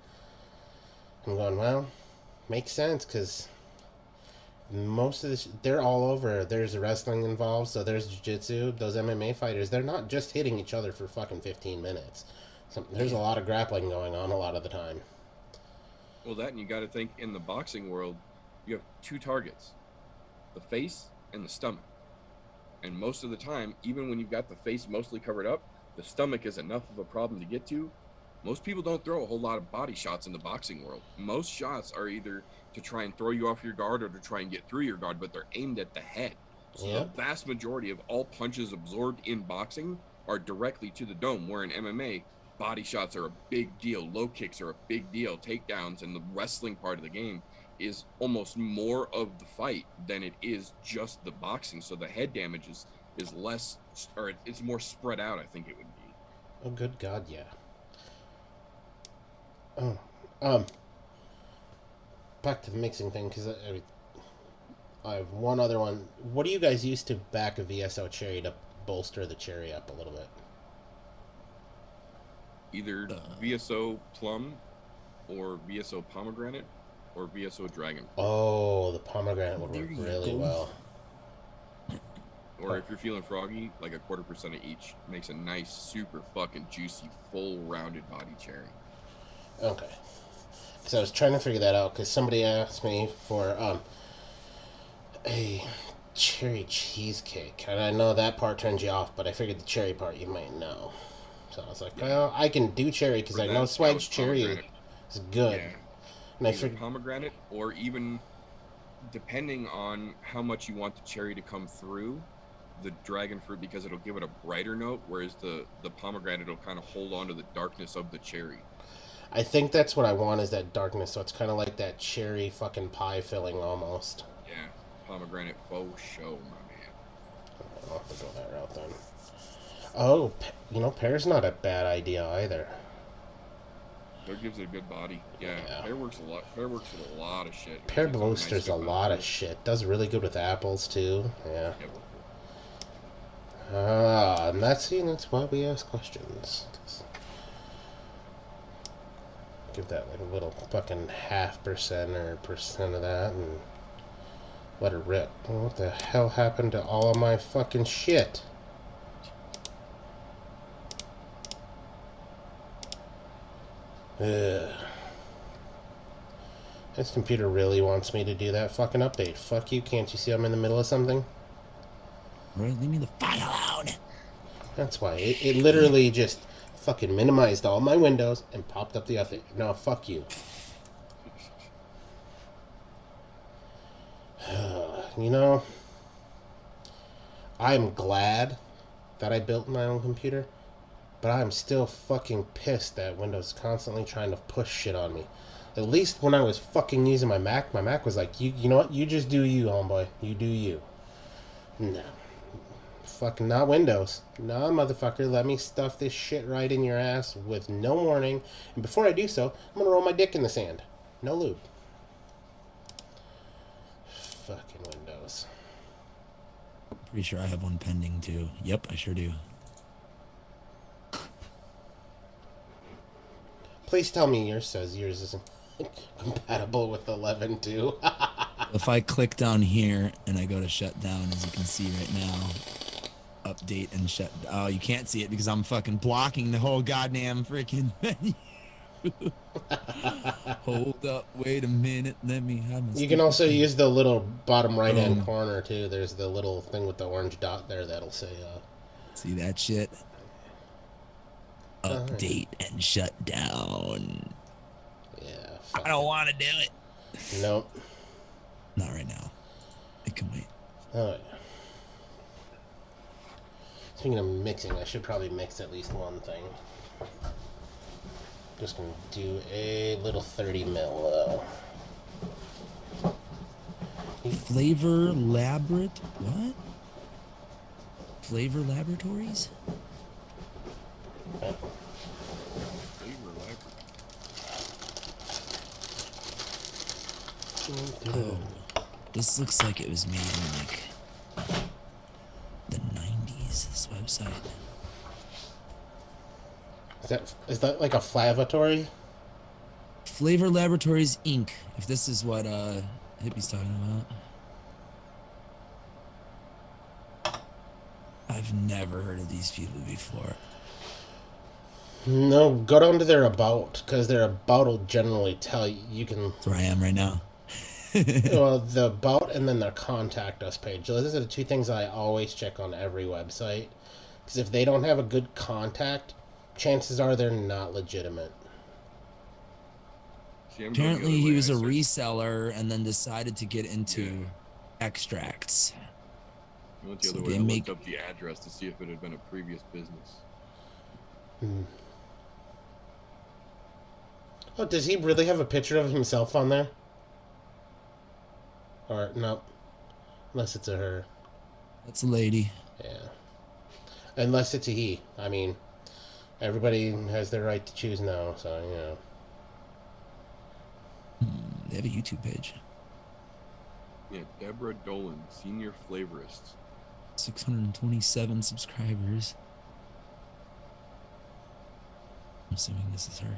I'm going, well, makes sense, because most of this, they're all over. There's wrestling involved, so there's jiu-jitsu. Those MMA fighters, they're not just hitting each other for fucking 15 minutes. There's a lot of grappling going on a lot of the time. Well, that, and you got to think, in the boxing world, you have 2 targets, the face and the stomach. And most of the time, even when you've got the face mostly covered up, the stomach is enough of a problem to get to. Most people don't throw a whole lot of body shots in the boxing world. Most shots are either to try and throw you off your guard or to try and get through your guard, but they're aimed at the head. So Yeah. the vast majority of all punches absorbed in boxing are directly to the dome, where in MMA, body shots are a big deal, low kicks are a big deal, takedowns, and the wrestling part of the game is almost more of the fight than it is just the boxing. So the head damage is less, or it's more spread out, I think it would be. Oh, good God, yeah. Oh, back to the mixing thing, because I have one other one. What do you guys use to back a VSO cherry to bolster the cherry up a little bit? Either VSO plum or VSO pomegranate or VSO dragon. Oh, the pomegranate would There work you really go. well. Or if you're feeling froggy, like a 1/4% of each makes a nice, super fucking juicy, full rounded body cherry. Okay. Because I was trying to figure that out, because somebody asked me for a cherry cheesecake. And I know that part turns you off, but I figured the cherry part you might know. So I was like, well, I can do cherry, because For I that, know that Swag's was cherry pomegranate. is good. Yeah. And I Either figured, pomegranate or even depending on how much you want the cherry to come through, the dragon fruit, because it'll give it a brighter note, whereas the pomegranate will kind of hold on to the darkness of the cherry. I think that's what I want, is that darkness, so it's kind of like that cherry fucking pie filling almost. Yeah, pomegranate faux show, my man. I'll have to go that route then. Oh, pear's not a bad idea either. Pear gives it a good body. Yeah, Yeah. pear works a lot. Pear works with a lot of shit. Pear It's a nice bolsters a good lot body. of shit. Does really good with apples too. Yeah. Yeah, And that's why we ask questions. Give that like a little fucking 0.5% or percent of that and let it rip. What the hell happened to all of my fucking shit? Ugh. This computer really wants me to do that fucking update. Fuck you, can't you see I'm in the middle of something? Right, leave me the file out. That's why. It literally just fucking minimized all my windows and popped up the update. No, fuck you. I'm glad that I built my own computer, but I'm still fucking pissed that Windows is constantly trying to push shit on me. At least when I was fucking using my Mac was like, you know what? You just do you, homeboy. You do you. No. Fucking not Windows. Nah, motherfucker. Let me stuff this shit right in your ass with no warning. And before I do so, I'm gonna roll my dick in the sand. No lube. Fucking Windows. Pretty sure I have one pending too. Yep, I sure do. Please tell me yours says yours isn't compatible with 11 too. If I click down here and I go to shut down, as you can see right now, update and shut. Oh, you can't see it because I'm fucking blocking the whole goddamn freaking menu. Hold up, wait a minute, let me have my. You can also use the little bottom right hand Boom. corner too. There's the little thing with the orange dot there that'll say See that shit? Update and shut down. yeah. I don't want to do it. Nope. Not right now. It can wait. Oh yeah. Speaking of mixing, I should probably mix at least one thing. Just gonna do a little 30 mil. Flavor What? Flavor Laboratories? Oh, this looks like it was made in like the 90s. This website. Is that like a flavatory? Flavor Laboratories Inc. If this is what Hippie's talking about. I've never heard of these people before. No, go down to their about, because their about will generally tell you can. That's where I am right now. Well, the about and then their contact us page. Those are the two things I always check on every website. Because if they don't have a good contact, chances are they're not legitimate. See, I'm going the Apparently, other he way. was a I searched- reseller and then decided to get into Yeah. extracts. I went the So other way. they I make- looked up the address to see if it had been a previous business. Hmm. Oh, does he really have a picture of himself on there? Or no, unless it's a her. That's a lady. Yeah. Unless it's a he. I mean, everybody has their right to choose now, so you know. They have a YouTube page. Yeah, Deborah Dolan, senior flavorist. 627 subscribers. I'm assuming this is her.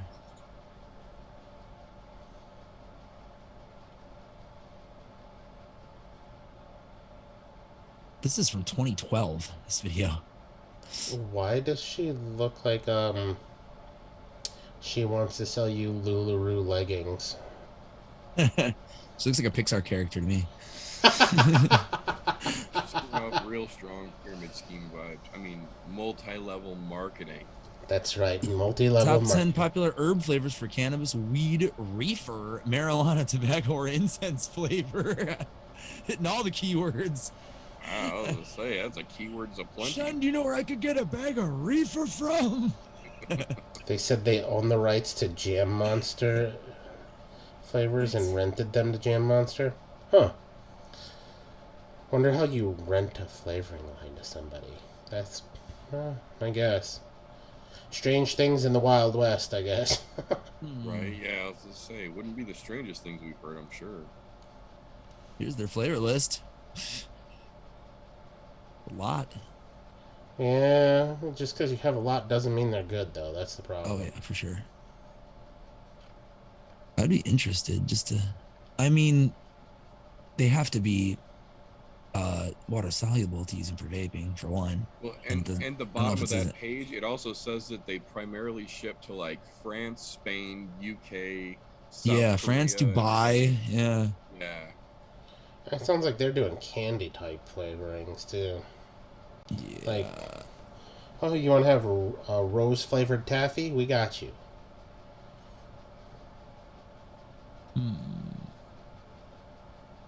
This is from 2012, this video. Why does she look like she wants to sell you Lularoe leggings? She looks like a Pixar character to me. Just giving off real strong pyramid scheme vibes. I mean, multi-level marketing. That's right, multi-level Top 10 marketing. popular herb flavors for cannabis, weed, reefer, marijuana, tobacco, or incense flavor. Hitting all the keywords. Wow, I was gonna say that's a keywords aplenty. Shen, do you know where I could get a bag of reefer from? They said they own the rights to Jam Monster flavors and rented them to Jam Monster. Huh. Wonder how you rent a flavoring line to somebody. That's, I guess. Strange things in the Wild West, I guess. Right? Yeah, I was gonna say, it wouldn't be the strangest things we've heard, I'm sure. Here's their flavor list. A lot. Yeah, just because you have a lot doesn't mean they're good, though. That's the problem. Oh yeah, for sure. I'd be interested just to. I mean, they have to be water soluble to use them for vaping, for one. Well, And and I don't know the if bottom of it's that a- page, it also says that they primarily ship to like France, Spain, UK, South Yeah, France, Korea, Dubai. Yeah. Yeah. It sounds like they're doing candy type flavorings, too. Yeah. Like, oh, you want to have a rose flavored taffy? We got you.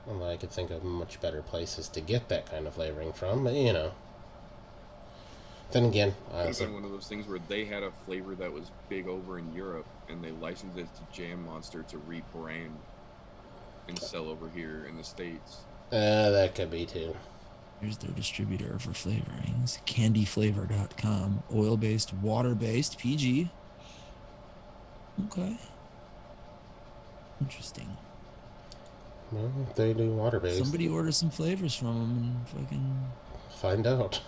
Well, I could think of much better places to get that kind of flavoring from, but you know. Then again, I Could have also, been one of those things where they had a flavor that was big over in Europe and they licensed it to Jam Monster to rebrand and sell over here in the States. that could be too. Here's their distributor for flavorings. Candyflavor.com. Oil-based, water-based, PG. Okay. Interesting. Well, if they do water based, Somebody order some flavors from them and fucking find out.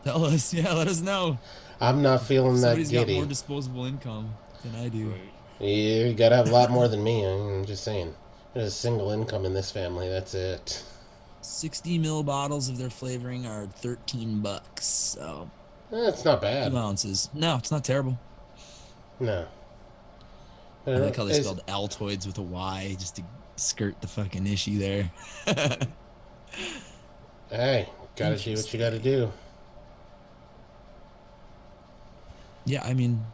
tell us. Yeah, let us know. I'm not feeling that Somebody's got giddy. more disposable income than I do. Right. You gotta have a lot more than me. I'm just saying. There's a single income in this family. That's it. 60 ml bottles of their flavoring are $13. So It's not bad. 2 ounces. No, it's not terrible. No. I like how they Is- spelled Altoids with a Y just to skirt the fucking issue there. Hey, gotta do what you gotta do. Yeah, I mean,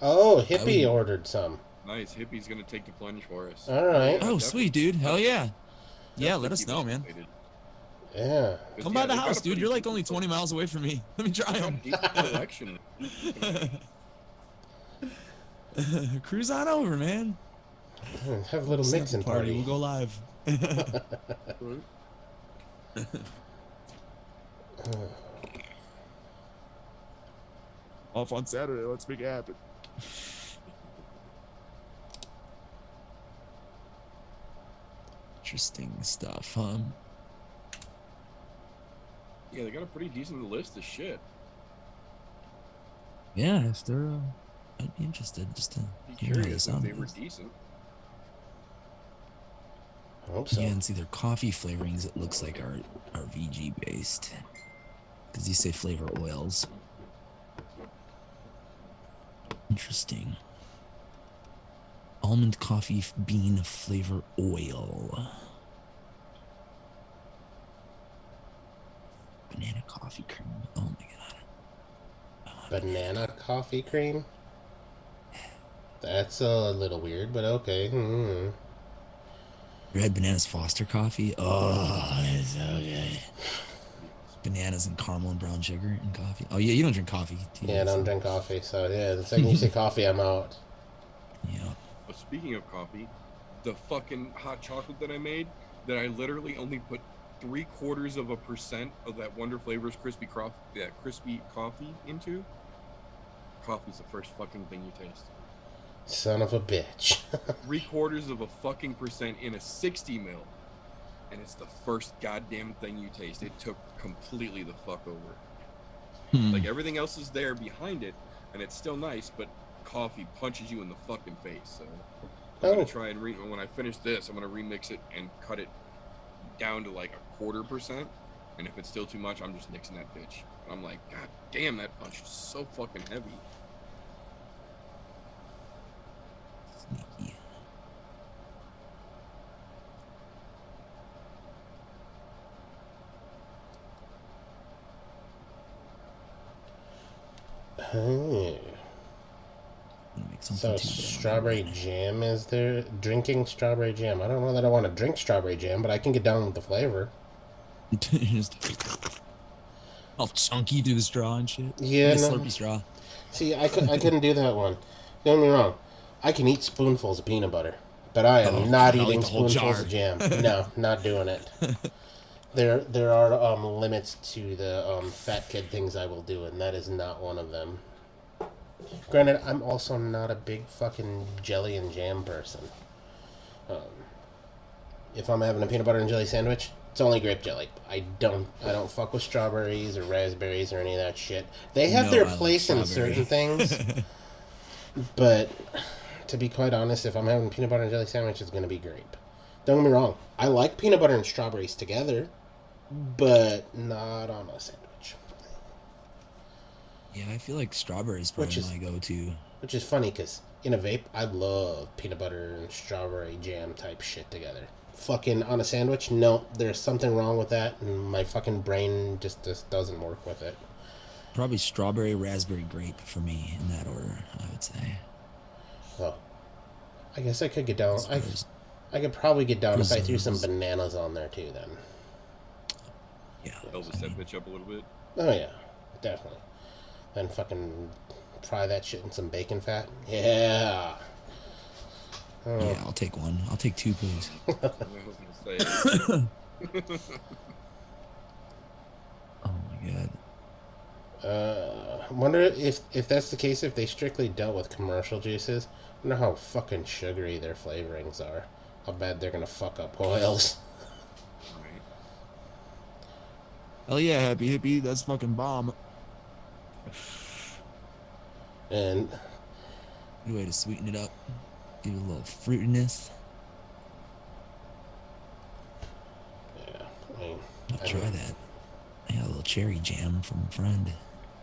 Oh, Hippie would- ordered some. Nice. Hippie's going to take the plunge for us. All right. oh, definitely- sweet, dude. Hell yeah. Yeah, definitely let us keep know, us man. updated. Yeah. 'Cause, Come yeah, by the they've got house, a dude. pretty You're like decent only 20 selection. miles away from me. Let me try them. Decent selection. Cruise on over, man. Have a little Sample mixing party. We'll go live. Off on Saturday. Let's make it happen. Interesting stuff, huh? Yeah, they got a pretty decent list of shit. Yeah, if they're, I'd be interested just to Be hear how curious this if they were sounds. decent. I hope so. Yeah, and see their coffee flavorings. It looks like are VG based, because these say flavor oils. Interesting. Almond coffee bean flavor oil. Banana coffee cream. Oh my god. Banana coffee cream? That's a little weird, but okay. Mm. Red Bananas Foster coffee. Oh, that's so good. Bananas and caramel and brown sugar and coffee. Oh yeah, you don't drink coffee. Yeah, I don't drink coffee, so yeah, the second you say coffee, I'm out. Yeah. But speaking of coffee, the fucking hot chocolate that I made, that I literally only put 0.75% of that Wonder Flavors crispy coffee into. Coffee's the first fucking thing you taste. Son of a bitch. 0.75% in a 60 mil, and it's the first goddamn thing you taste. It took completely the fuck over. Like everything else is there behind it, and it's still nice, but coffee punches you in the fucking face. So I'm gonna try and when I finish this, I'm gonna remix it and cut it down to like 0.25%. And if it's still too much, I'm just mixing that bitch. I'm like, God damn, that punch is so fucking heavy. Sneaky. Oh. Make So something too, but I don't strawberry know. jam is there? Drinking strawberry jam. I don't know that I want to drink strawberry jam, but I can get down with the flavor. Just all chunky through the straw and shit. Yeah, Like a no. Slurpee straw. See, I couldn't do that one. Don't get me wrong. I can eat spoonfuls of peanut butter, but I am Oh, not God, I'll eating eat the whole spoonfuls jar. of jam. No, not doing it. There are limits to the fat kid things I will do, and that is not one of them. Granted, I'm also not a big fucking jelly and jam person. If I'm having a peanut butter and jelly sandwich, it's only grape jelly. I don't fuck with strawberries or raspberries or any of that shit. They have No, their I like place in strawberry. certain things, but to be quite honest, if I'm having a peanut butter and jelly sandwich, it's gonna be grape. Don't get me wrong. I like peanut butter and strawberries together, but not on a sandwich. Yeah, I feel like strawberry is probably my go-to. Which is funny because in a vape, I love peanut butter and strawberry jam type shit together. Fucking on a sandwich, no, there's something wrong with that, and my fucking brain just doesn't work with it. Probably strawberry, raspberry, grape for me in that order, I would say. Well, I guess I could get down. As far as- I could probably get down if I threw some preserves. bananas on there too. Then. Yeah. Elvis I that mean, bitch up a little bit. Oh yeah, definitely. Then fucking fry that shit in some bacon fat. Yeah. Oh. yeah, I'll take one. I'll take two, please. I was gonna say. Oh my god. I wonder if that's the case, if they strictly dealt with commercial juices. I wonder how fucking sugary their flavorings are. How bad they're gonna fuck up oils. Right. Hell yeah, happy hippie. That's fucking bomb. And Good way to sweeten it up. Give it a little fruitiness. yeah, I mean, I'll try that. I got a little cherry jam from a friend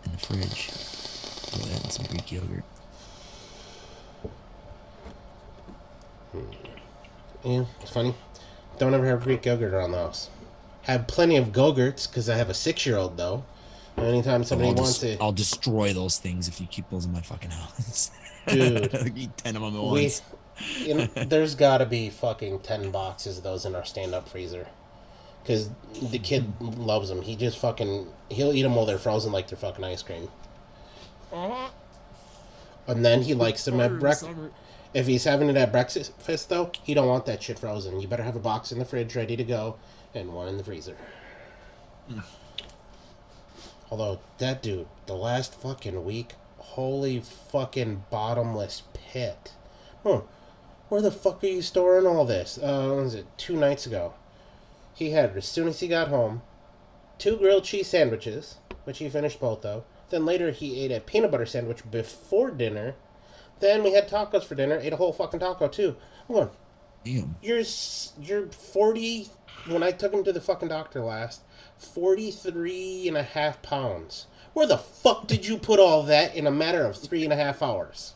in the fridge. Throw that in some Greek yogurt. yeah, it's funny. Don't ever have Greek yogurt around the house. Have plenty of Go-Gurts because I have a 6-year-old though. And anytime somebody wants to, I'll destroy those things if you keep those in my fucking house. Dude. Like, eat 10 of them at we, once. there's got to be fucking 10 boxes of those in our stand-up freezer. Because the kid loves them. He just fucking, he'll eat them while they're frozen like they're fucking ice cream. And then he likes them at breakfast. If he's having it at breakfast, though, he don't want that shit frozen. You better have a box in the fridge ready to go and one in the freezer. Although, that dude, the last fucking week, holy fucking bottomless pit. Huh. Where the fuck are you storing all this? What was it, 2 nights ago? He had, as soon as he got home, 2 grilled cheese sandwiches, which he finished both of. Then later he ate a peanut butter sandwich before dinner. Then we had tacos for dinner, ate a whole fucking taco too. I'm going, Damn. you're 40, when I took him to the fucking doctor last, 43.5 pounds. Where the fuck did you put all that in a matter of 3.5 hours?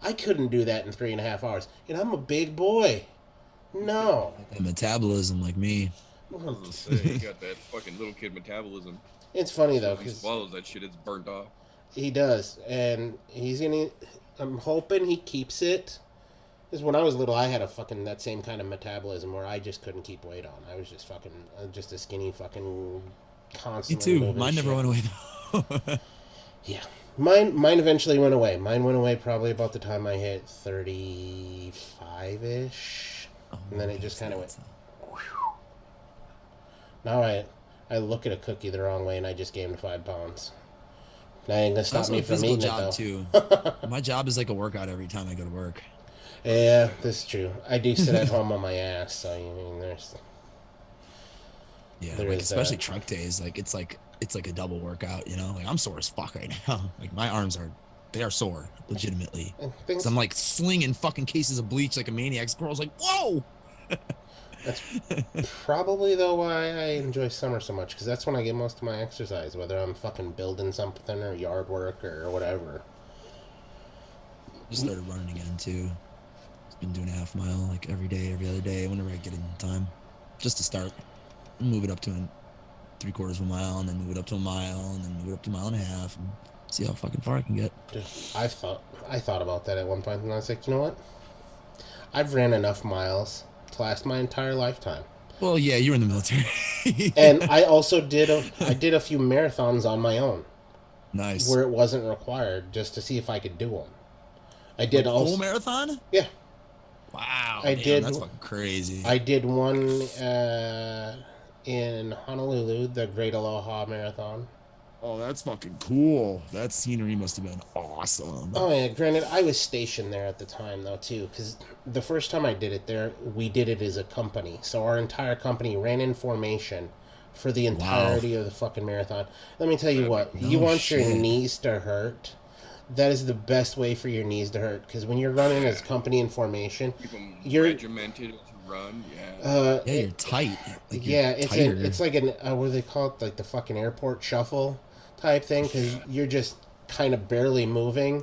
I couldn't do that in 3.5 hours. And I'm a big boy. No. That metabolism like me. I was gonna say, you got that fucking little kid metabolism. It's funny though, If he because swallows that shit, it's burnt off. He does, and he's gonna. I'm hoping he keeps it. Because when I was little, I had that same kind of metabolism where I just couldn't keep weight on. I was just just a skinny Me constantly too. moving Mine never shit. went away though. Yeah. Mine eventually went away. Mine went away probably about the time I hit 35-ish. And then it just kind of went. Now I look at a cookie the wrong way and I just gained 5 pounds. That ain't gonna I stop also me have a from physical eating job it too. though. My job is like a workout every time I go to work. Yeah, that's true. I do sit at home on my ass, so I mean, Yeah, there like is especially that. truck days, like it's like a double workout, you know? Like I'm sore as fuck right now. Like my arms are sore, legitimately. And Cause I'm like slinging fucking cases of bleach like a maniac. Squirrel's like, whoa! That's probably though why I enjoy summer so much, because that's when I get most of my exercise, whether I'm fucking building something or yard work or whatever. Just started running again too. Just been doing a half mile like every day, every other day, whenever I get in time. Just to start. Move it up to 3/4 of a mile, and then move it up to a mile, and then move it up to a mile and a half, and see how fucking far I can get. Dude, I thought about that at one point, and I was like, you know what? I've ran enough miles to last my entire lifetime. Well, yeah, you were in the military. And I also did a few marathons on my own Nice. where it wasn't required, just to see if I could do them. I did Like also full marathon? Yeah. Wow. I damn, did- That's fucking crazy. I did one in Honolulu, the Great Aloha Marathon. Oh, that's fucking cool. That scenery must have been awesome. Oh yeah, granted, I was stationed there at the time though too, because the first time I did it there, we did it as a company. So our entire company ran in formation for the entirety of the fucking marathon. Let me tell you what, you No want your shit. knees to hurt. That is the best way for your knees to hurt, because when you're running as company in formation, Keep them You're- regimented to run. Yeah. yeah, Yeah, you're tight. Like you're yeah, tighter. it's like an what do they call it? Like the fucking airport shuffle type thing, because you're just kind of barely moving.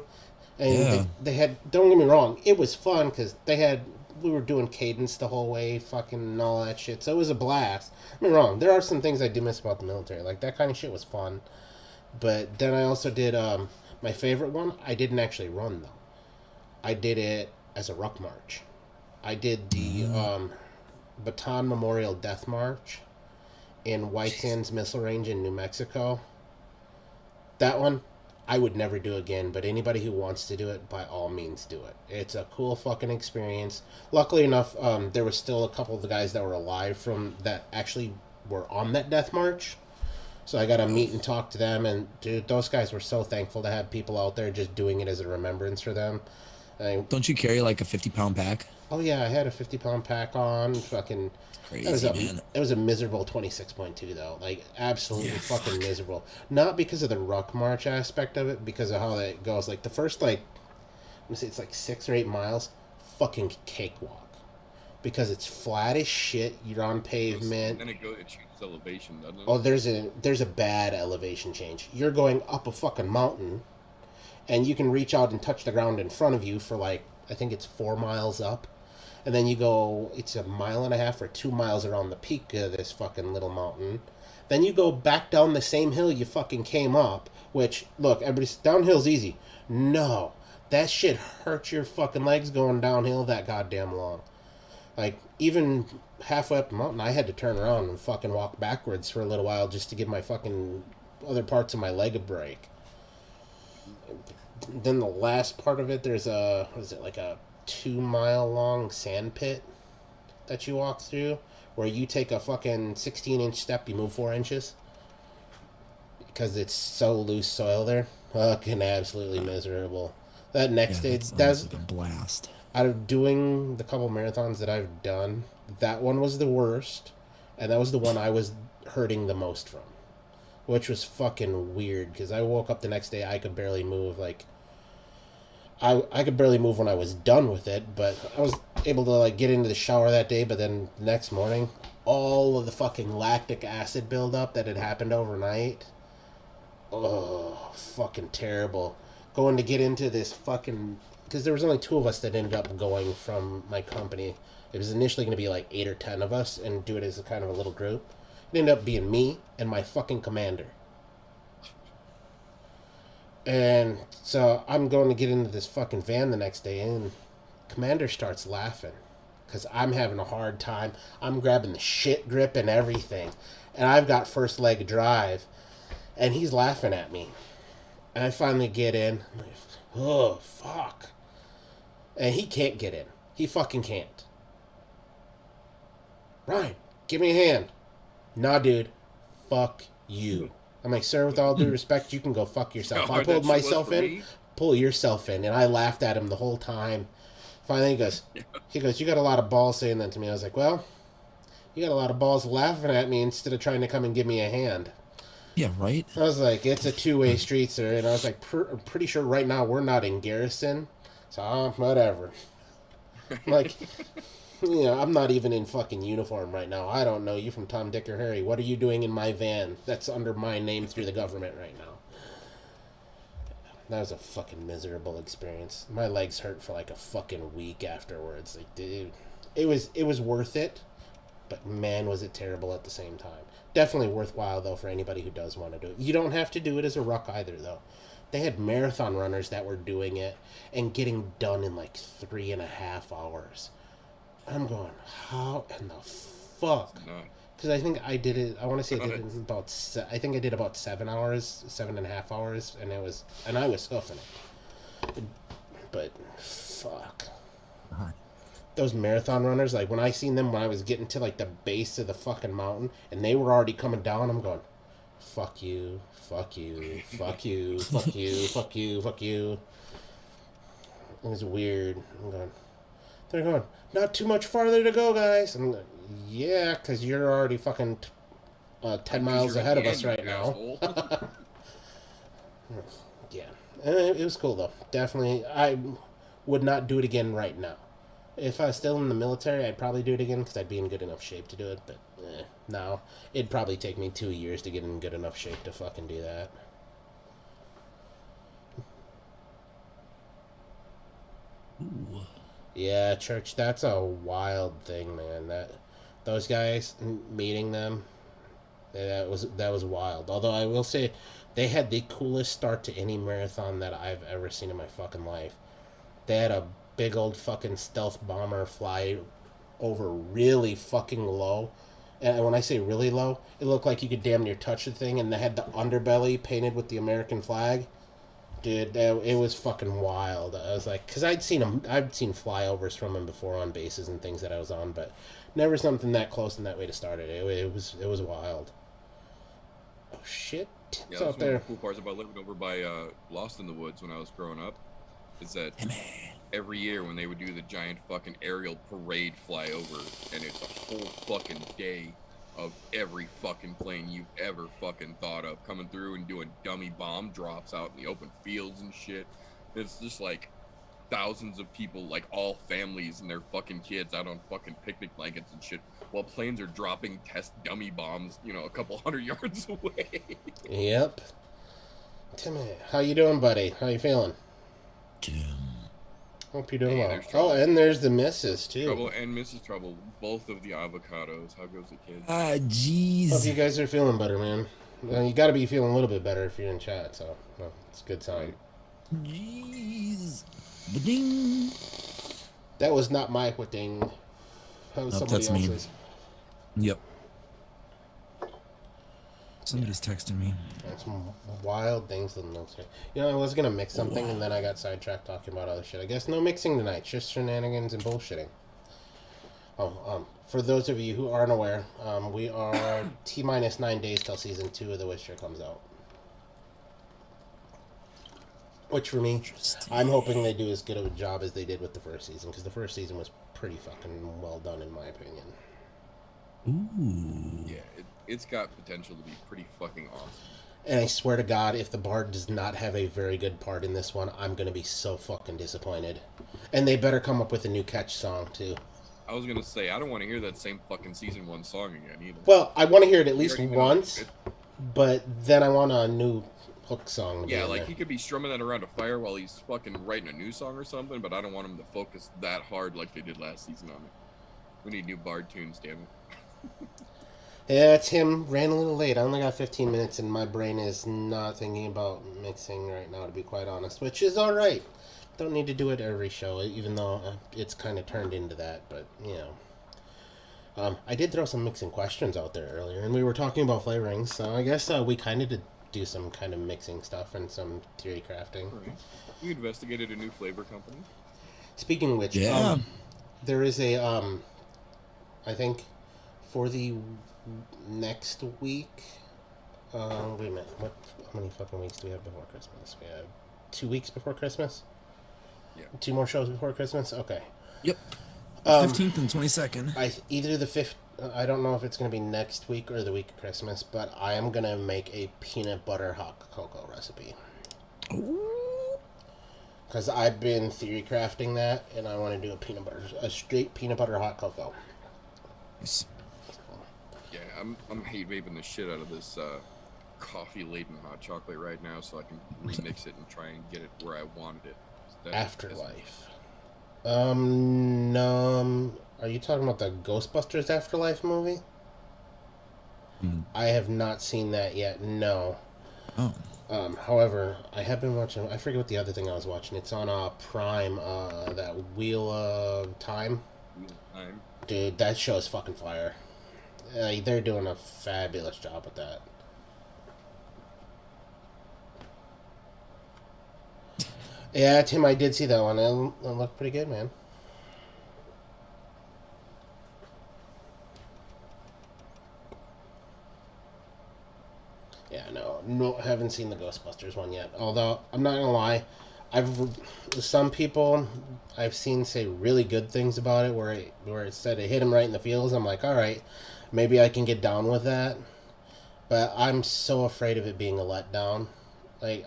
And Yeah. they had, don't get me wrong, it was fun because we were doing cadence the whole way, fucking and all that shit. So it was a blast. Don't get me wrong, there are some things I do miss about the military. Like that kind of shit was fun. But then I also did my favorite one. I didn't actually run though. I did it as a ruck march. I did the Bataan Memorial Death March in White Sands Missile Range in New Mexico. That one, I would never do again, but anybody who wants to do it, by all means do it. It's a cool fucking experience. Luckily enough, there was still a couple of the guys that were alive from that actually were on that death march. So I got to meet and talk to them, and dude, those guys were so thankful to have people out there just doing it as a remembrance for them. Don't you carry like a 50-pound pack? Oh yeah, I had a 50-pound pack on. Fucking, Crazy, man. it was a miserable 26.2 though. Like absolutely Yeah, fucking miserable. Not because of the ruck march aspect of it, because of how that goes. Like the first let me say it's like 6 or 8 miles, fucking cakewalk, because it's flat as shit. You're on pavement. Then it changes elevation, doesn't it? Oh, there's a bad elevation change. You're going up a fucking mountain, and you can reach out and touch the ground in front of you for like I think it's 4 miles up. And then you go, it's 1.5 miles or 2 miles around the peak of this fucking little mountain. Then you go back down the same hill you fucking came up, which, look, everybody's, downhill's easy. No. That shit hurts your fucking legs going downhill that goddamn long. Like, even halfway up the mountain, I had to turn around and fucking walk backwards for a little while just to give my fucking other parts of my leg a break. Then the last part of it, there's a, what is it, like a 2-mile long sand pit that you walk through, where you take a fucking 16-inch step, you move 4 inches, because it's so loose soil there. Fucking absolutely miserable. That next day, that's like a blast. out of doing the couple marathons that I've done, that one was the worst, and that was the one I was hurting the most from, which was fucking weird, because I woke up the next day, I could barely move. Like, I could barely move when I was done with it, but I was able to like get into the shower that day. But then the next morning, all of the fucking lactic acid buildup that had happened overnight, oh, fucking terrible. Going to get into this fucking, because there was only 2 of us that ended up going from my company. It was initially going to be like 8 or 10 of us and do it as a kind of a little group. It ended up being me and my fucking commander. And so I'm going to get into this fucking van the next day, and Commander starts laughing because I'm having a hard time. I'm grabbing the shit grip and everything, and I've got first leg drive, and he's laughing at me. And I finally get in. I'm like, oh, fuck. And he can't get in. He fucking can't. Ryan, give me a hand. Nah, dude. Fuck you. I'm like, sir, with all due respect, you can go fuck yourself. How I hard that pulled shit was myself for in. me? Pull yourself in. And I laughed at him the whole time. Finally, he goes, you got a lot of balls saying that to me. I was like, well, you got a lot of balls laughing at me instead of trying to come and give me a hand. Yeah, right? I was like, it's a two-way street, sir. And I was like, I'm pretty sure right now we're not in garrison. So, whatever. Like, you know, I'm not even in fucking uniform right now. I don't know you from Tom, Dick, or Harry. What are you doing in my van that's under my name through the government right now? That was a fucking miserable experience. My legs hurt for like a fucking week afterwards. Like, dude, it was worth it, but man, was it terrible at the same time. Definitely worthwhile though for anybody who does want to do it. You don't have to do it as a ruck either though. They had marathon runners that were doing it and getting done in like 3.5 hours. I'm going, how in the fuck? No. Because I think I did it. I want to say I did it in about. I think I did about 7 hours, 7.5 hours, and I was hoofing it. But fuck, those marathon runners. Like when I seen them when I was getting to like the base of the fucking mountain, and they were already coming down. I'm going, fuck you, fuck you, fuck you, fuck you, fuck you, fuck you. It was weird. I'm going. They're going. Not too much farther to go, guys. I'm like, yeah, because you're already fucking 10 miles ahead of us right now. Yeah. It was cool, though. Definitely. I would not do it again right now. If I was still in the military, I'd probably do it again because I'd be in good enough shape to do it. But now, it'd probably take me 2 years to get in good enough shape to fucking do that. Ooh. Yeah, church, that's a wild thing, man. Those guys, meeting them, that was wild. Although I will say, they had the coolest start to any marathon that I've ever seen in my fucking life. They had a big old fucking stealth bomber fly over really fucking low. And when I say really low, it looked like you could damn near touch the thing, and they had the underbelly painted with the American flag. Dude, it was fucking wild. I was like, because I'd seen flyovers from him before on bases and things that I was on, but never something that close and that way to start it. It was wild. Oh shit! Yeah, It's that's out one of there. the cool parts about living over by Lost in the Woods when I was growing up, is that every year when they would do the giant fucking aerial parade flyover, and it's a whole fucking day of every fucking plane you've ever fucking thought of coming through and doing dummy bomb drops out in the open fields and shit. It's just like thousands of people, like all families and their fucking kids out on fucking picnic blankets and shit, while planes are dropping test dummy bombs, you know, a couple 100 yards away. Yep. Timmy, how you doing, buddy? How you feeling? Hope you're doing Hey, well. there's trouble. Oh, and there's the missus too. Trouble and Mrs. Trouble, both of the avocados. How goes it, kids? Hope Jeez. you guys are feeling better, man. You got to be feeling a little bit better if you're in chat, so it's a good sign. Jeez. Ba-ding. That was not my thing. That was Nope, somebody that's me. else's. Yep. Somebody's texting me. That's some wild things in the military. You know, I was gonna mix something and then I got sidetracked talking about other shit. I guess no mixing tonight, just shenanigans and bullshitting. For those of you who aren't aware, we are T-minus 9 days till season 2 of The Witcher comes out. Which for me, I'm hoping they do as good of a job as they did with the first season, because the first season was pretty fucking well done in my opinion. Ooh. Yeah, it's got potential to be pretty fucking awesome. And I swear to God, if the bard does not have a very good part in this one, I'm going to be so fucking disappointed. And they better come up with a new catch song, too. I was gonna say, I don't want to hear that same fucking season 1 song again either. Well, I want to hear it at We least already know once, it. but then I want a new hook song to be Yeah, in like there. he could be strumming that around a fire while he's fucking writing a new song or something, but I don't want him to focus that hard like they did last season on it. We need new bard tunes, damn it. Yeah, Tim ran a little late. I only got 15 minutes, and my brain is not thinking about mixing right now, to be quite honest, which is all right. Don't need to do it every show, even though it's kind of turned into that, but, you know. I did throw some mixing questions out there earlier, and we were talking about flavorings, so I guess we kind of did do some kind of mixing stuff and some theory crafting. Right. We investigated a new flavor company. Speaking of which, Yeah. there is a, I think, for the next week, wait a minute, how many fucking weeks do we have before Christmas? We have 2 weeks before Christmas? Yeah. 2 more shows before Christmas? Okay. Yep. 15th and 22nd. Either the 5th, I don't know if it's going to be next week or the week of Christmas, but I am going to make a peanut butter hot cocoa recipe. Because I've been theory crafting that, and I want to do a straight peanut butter hot cocoa. Nice. Yeah, I'm hate vaping the shit out of this coffee laden hot chocolate right now, so I can remix it and try and get it where I wanted it. Afterlife. Are you talking about the Ghostbusters Afterlife movie? I have not seen that yet, no. Oh. However, I have been watching, I forget what the other thing I was watching. It's on Prime, that Wheel of Time. Dude, that show is fucking fire. They're doing a fabulous job with that. Yeah, Tim, I did see that one. It looked pretty good, man. Yeah, no, haven't seen the Ghostbusters one yet. Although I'm not gonna lie, some people I've seen say really good things about it, where it said it hit him right in the feels. I'm like, all right, maybe I can get down with that. But I'm so afraid of it being a letdown. Like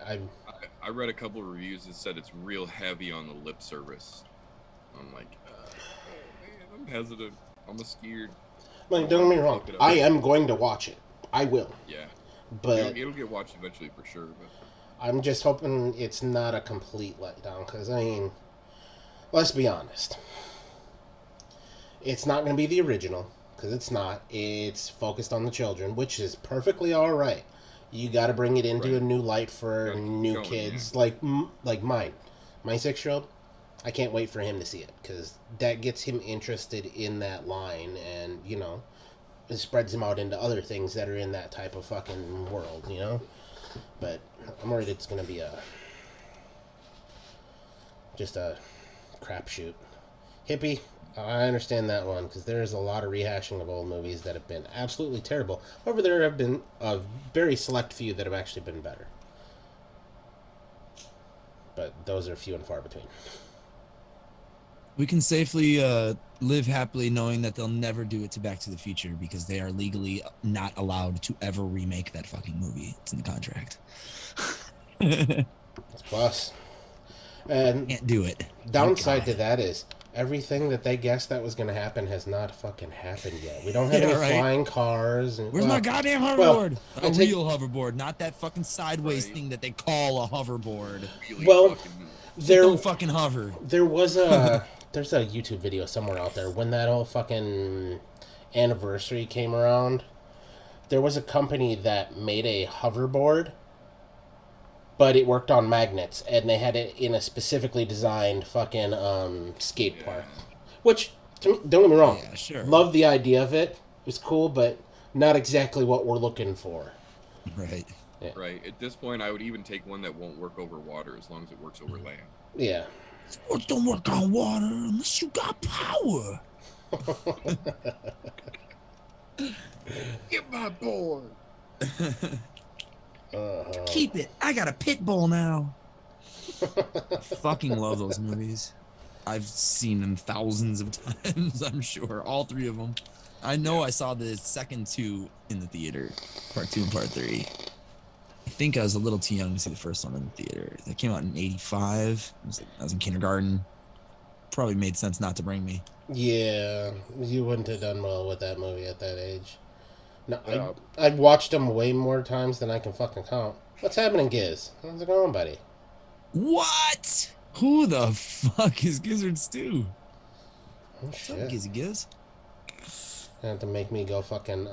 I read a couple of reviews that said it's real heavy on the lip service. I'm like, oh man, I'm hesitant. I'm scared. Like, don't get me wrong, I am going to watch it. I will. Yeah. But it'll get watched eventually for sure. But I'm just hoping it's not a complete letdown, because, I mean, let's be honest. It's not going to be the original, because it's not. It's focused on the children, which is perfectly all right. You got to bring it into a new light for new kids, like mine. My 6-year-old, I can't wait for him to see it, because that gets him interested in that line, and, you know, it spreads him out into other things that are in that type of fucking world, you know? But I'm worried it's going to be just a crapshoot. Hippie, I understand that one, because there is a lot of rehashing of old movies that have been absolutely terrible. However, there have been a very select few that have actually been better. But those are few and far between. We can safely live happily knowing that they'll never do it to Back to the Future, because they are legally not allowed to ever remake that fucking movie. It's in the contract. It's plus. And Can't do it. downside to that is everything that they guessed that was going to happen has not fucking happened yet. We don't have any flying cars. And, Where's my goddamn hoverboard? A real hoverboard, not that fucking sideways thing that they call a hoverboard. really Well, They don't fucking hover. There was a there's a YouTube video somewhere out there when that whole fucking anniversary came around. There was a company that made a hoverboard, but it worked on magnets, and they had it in a specifically designed fucking skate park. Which, to me, don't get me wrong, Yeah, sure. love the idea of it. It was cool, but not exactly what we're looking for. Right. Yeah. Right. At this point, I would even take one that won't work over water as long as it works over land. Yeah. Sports don't work on water unless you got power. Get my board. Keep it. I got a pit bull now. Fucking love those movies. I've seen them thousands of times, I'm sure. All 3 of them. I know I saw the second 2 in the theater. Part 2 and part 3. I think I was a little too young to see the first one in the theater. That came out in '85. I was in kindergarten. Probably made sense not to bring me. Yeah, you wouldn't have done well with that movie at that age. No, I've watched them way more times than I can fucking count. What's happening, Giz? How's it going, buddy? What? Who the fuck is Gizzard Stew? Oh, What's up, shit. Gizzy Giz? You have to make me go fucking,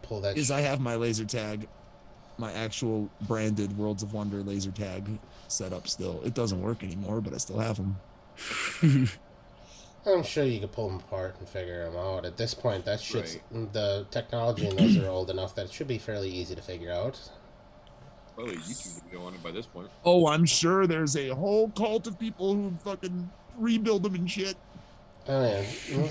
pull that. is I have my laser tag, my actual branded Worlds of Wonder laser tag set up still. It doesn't work anymore, but I still have them. I'm sure you could pull them apart and figure them out. At this point, that shit's the technology in those are old enough that it should be fairly easy to figure out. Probably a YouTube video on it by this point. Oh, I'm sure there's a whole cult of people who fucking rebuild them and shit. Oh yeah,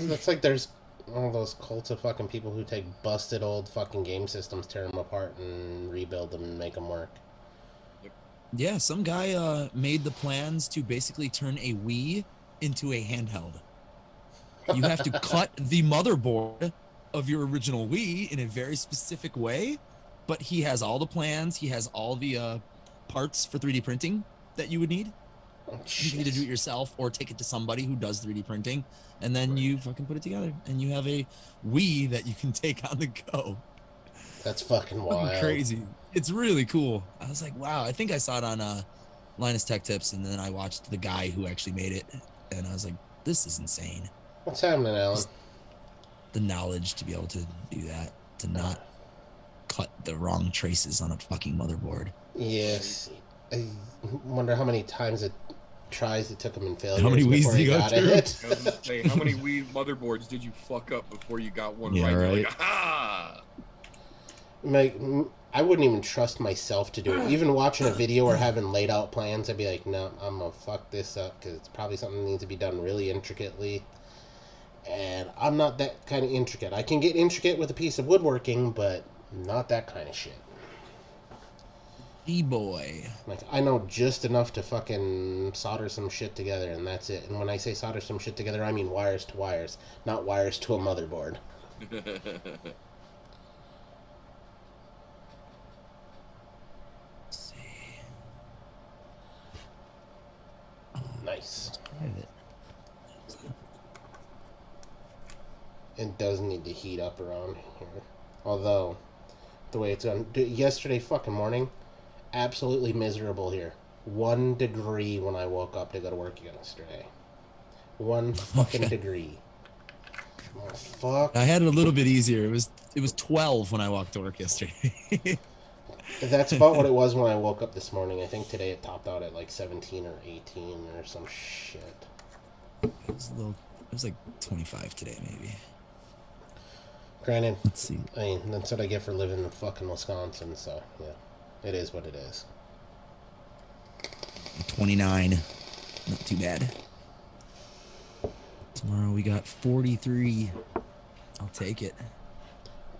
that's like there's all those cults of fucking people who take busted old fucking game systems, tear them apart, and rebuild them and make them work. Yeah, some guy made the plans to basically turn a Wii into a handheld. You have to cut the motherboard of your original Wii in a very specific way, but he has all the plans. He has all the parts for 3D printing that you would need. Oh, You can either do it yourself or take it to somebody who does 3D printing, and then you fucking put it together, and you have a Wii that you can take on the go. That's fucking wild. Fucking crazy. It's really cool. I was like, wow. I think I saw it on Linus Tech Tips, and then I watched the guy who actually made it, and I was like, this is insane. What's happening, Alan? The knowledge to be able to do that, to not cut the wrong traces on a fucking motherboard. Yes. I wonder how many times it tries it took him in failures How many Wiis before did he he go got through? it. I was gonna say, how many Wii motherboards did you fuck up before you got one Yeah, right? You're right. Like, aha! I wouldn't even trust myself to do it. Even watching a video or having laid out plans, I'd be like, no, I'm gonna fuck this up because it's probably something that needs to be done really intricately. And I'm not that kind of intricate. I can get intricate with a piece of woodworking, but not that kind of shit. E-boy. Like, I know just enough to fucking solder some shit together, and that's it. And when I say solder some shit together, I mean wires to wires, not wires to a motherboard. Let's see. Nice. Private. It does need to heat up around here. Although, the way it's done... Yesterday fucking morning, absolutely miserable here. 1 degree when I woke up to go to work yesterday. 1 fucking degree. Oh, fuck. I had it a little bit easier. It was 12 when I walked to work yesterday. That's about what it was when I woke up this morning. I think today it topped out at like 17 or 18 or some shit. It was like 25 today, maybe. Granted, Let's see. I mean, that's what I get for living in fucking Wisconsin, so, yeah. It is what it is. 29. Not too bad. Tomorrow we got 43. I'll take it.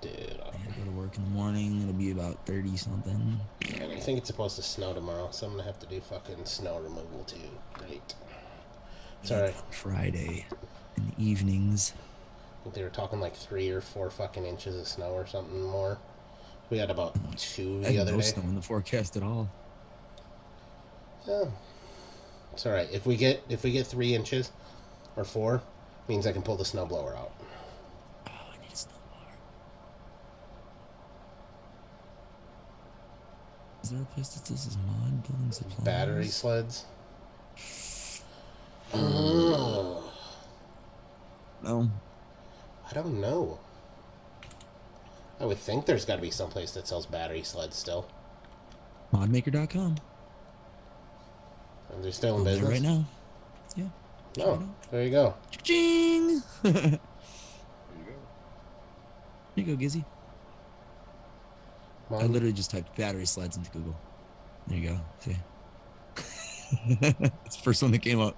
Dude, I gotta go to work in the morning. It'll be about 30 something. and I think it's supposed to snow tomorrow, so I'm gonna have to do fucking snow removal too. Great. It's alright. Friday in the evenings. I think they were talking like 3 or 4 fucking inches of snow or something more. We had about 2 I the had other no day. snow in the forecast at all. Oh. It's alright. If we get 3 inches or 4, means I can pull the snowblower out. Oh, I need a snowblower. Is there a place that this is mod building supplies? Battery sleds. Oh. No. I don't know. I would think there's got to be some place that sells battery sleds still. Modmaker.com. Are they still in There business? right now. Yeah. Oh, there you go. Ching! There There you go. you go, Gizzy. I Mom, literally just typed battery sleds into Google. There you go. See? It's the first one that came up.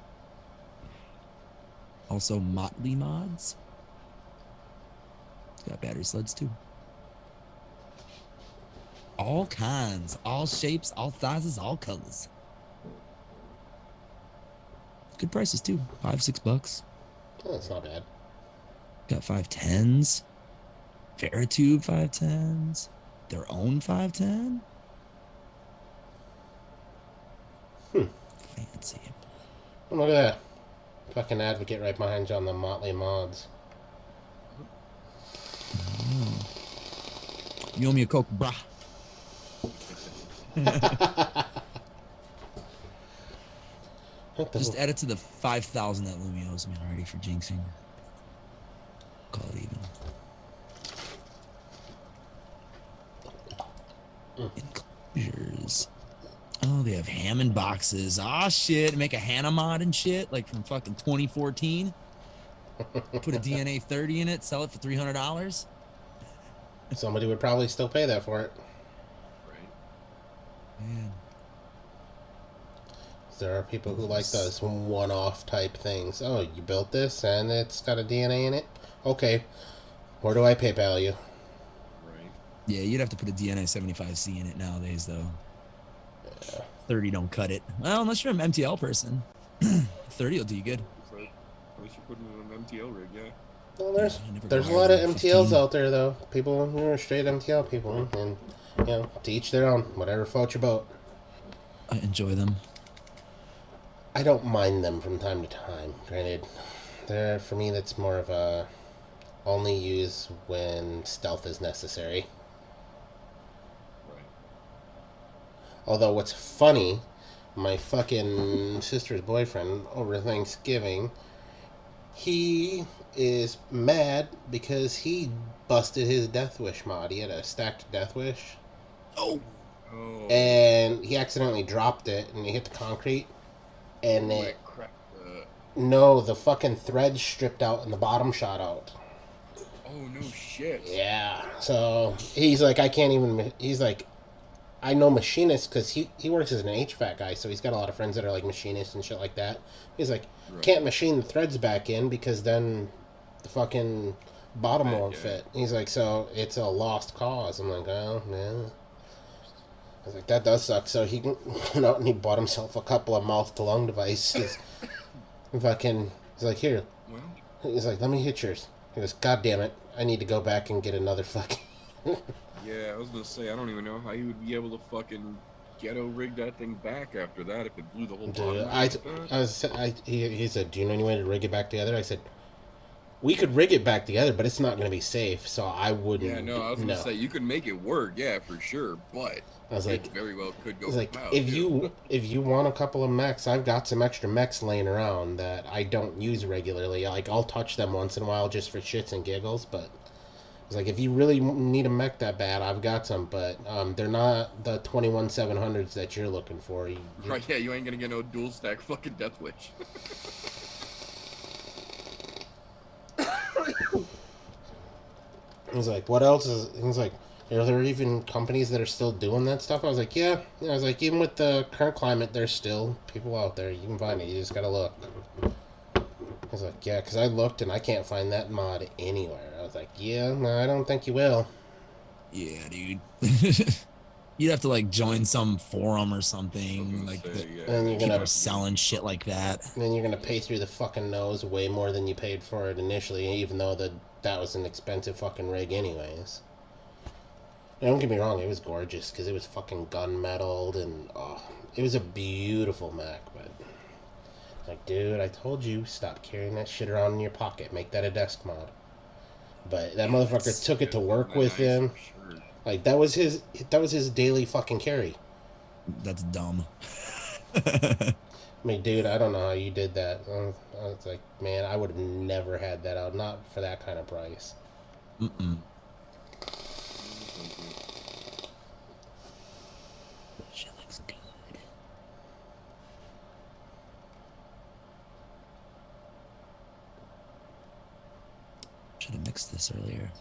Also, Motley Mods. It's got battery sleds too. All kinds, all shapes, all sizes, all colors. Good prices too. $5-6. oh, that's not bad. Got 510s. Veritube 510s. Their own 510. Fancy. Oh, look at that. Fucking advocate right behind you on the Motley Mods. You owe me a Coke, brah. What the Just add it to the 5,000 that Lumi owes me already for jinxing. Call it even. Enclosures. Oh, they have Hammond boxes. Ah, shit. Make a Hannah mod and shit, like from fucking 2014. Put a DNA 30 in it, sell it for $300. Somebody would probably still pay that for it. Right. Man. There are people who like those one-off type things. Oh, you built this and it's got a DNA in it? Okay. Where do I PayPal you? Right. Yeah, you'd have to put a DNA 75C in it nowadays, though. 30 don't cut it. Well, unless you're an MTL person. 30 will do you good. So, at least you're putting it on an MTL rig, yeah. Well, I never there's a go lot of higher than MTLs 15. out there, though. People who are straight MTL people. And, you know, to each their own. Whatever floats your boat. I enjoy them. I don't mind them from time to time. Granted, for me, that's more of a only use when stealth is necessary. Right. Although, what's funny, my fucking sister's boyfriend over Thanksgiving, he is mad because he busted his Death Wish mod. He had a stacked Death Wish, Oh. and he accidentally dropped it, and he hit the concrete, and Oh, it, it cracked no, the fucking thread stripped out and the bottom shot out. Oh, no shit. Yeah, so he's like, I can't even, he's like, I know machinists, because he works as an HVAC guy, so he's got a lot of friends that are like machinists and shit like that. He's like, Right. can't machine the threads back in because then the fucking bottom Right, won't yeah. fit. He's like, so it's a lost cause. I'm like, oh, man. I was like, that does suck. So he went out and he bought himself a couple of mouth-to-lung devices. Fucking, he's like, here. Well, He's like, let me hit yours. He goes, God damn it, I need to go back and get another fucking... yeah, I was gonna say, I don't even know how you would be able to fucking ghetto rig that thing back after that if it blew the whole Dude, bottom. he said, do you know any way to rig it back together? I said, we could rig it back together, but it's not going to be safe, so I wouldn't. Yeah, no, I was gonna say you could make it work, yeah, for sure, but I was like, it very well could go. I was like, south, if too. you want a couple of mechs, I've got some extra mechs laying around that I don't use regularly. Like, I'll touch them once in a while just for shits and giggles, but I was like, if you really need a mech that bad, I've got some, but they're not the 21-700s that you're looking for. Right, yeah, you ain't gonna get no dual stack fucking Death Wish. He's like, what else is... He's like, are there even companies that are still doing that stuff? I was like, yeah. I was like, even with the current climate, there's still people out there. You can find it. You just gotta look. I was like, yeah, because I looked and I can't find that mod anywhere. I was like, yeah, no, I don't think you will. Yeah, dude. You'd have to like join some forum or something, like Say, that yeah, And you're people gonna are selling shit like that. And then you're gonna pay through the fucking nose way more than you paid for it initially, even though that was an expensive fucking rig anyways. And don't get me wrong, it was gorgeous because it was fucking gunmetaled and it was a beautiful Mac. But like, dude, I told you stop carrying that shit around in your pocket. Make that a desk mod. But that motherfucker took it to work with him. Sure. Like that was his daily fucking carry. That's dumb. I mean, dude, I don't know how you did that. I was like, man, I would have never had that out, not for that kind of price. Mm-mm. Shit looks good. Should have mixed this earlier.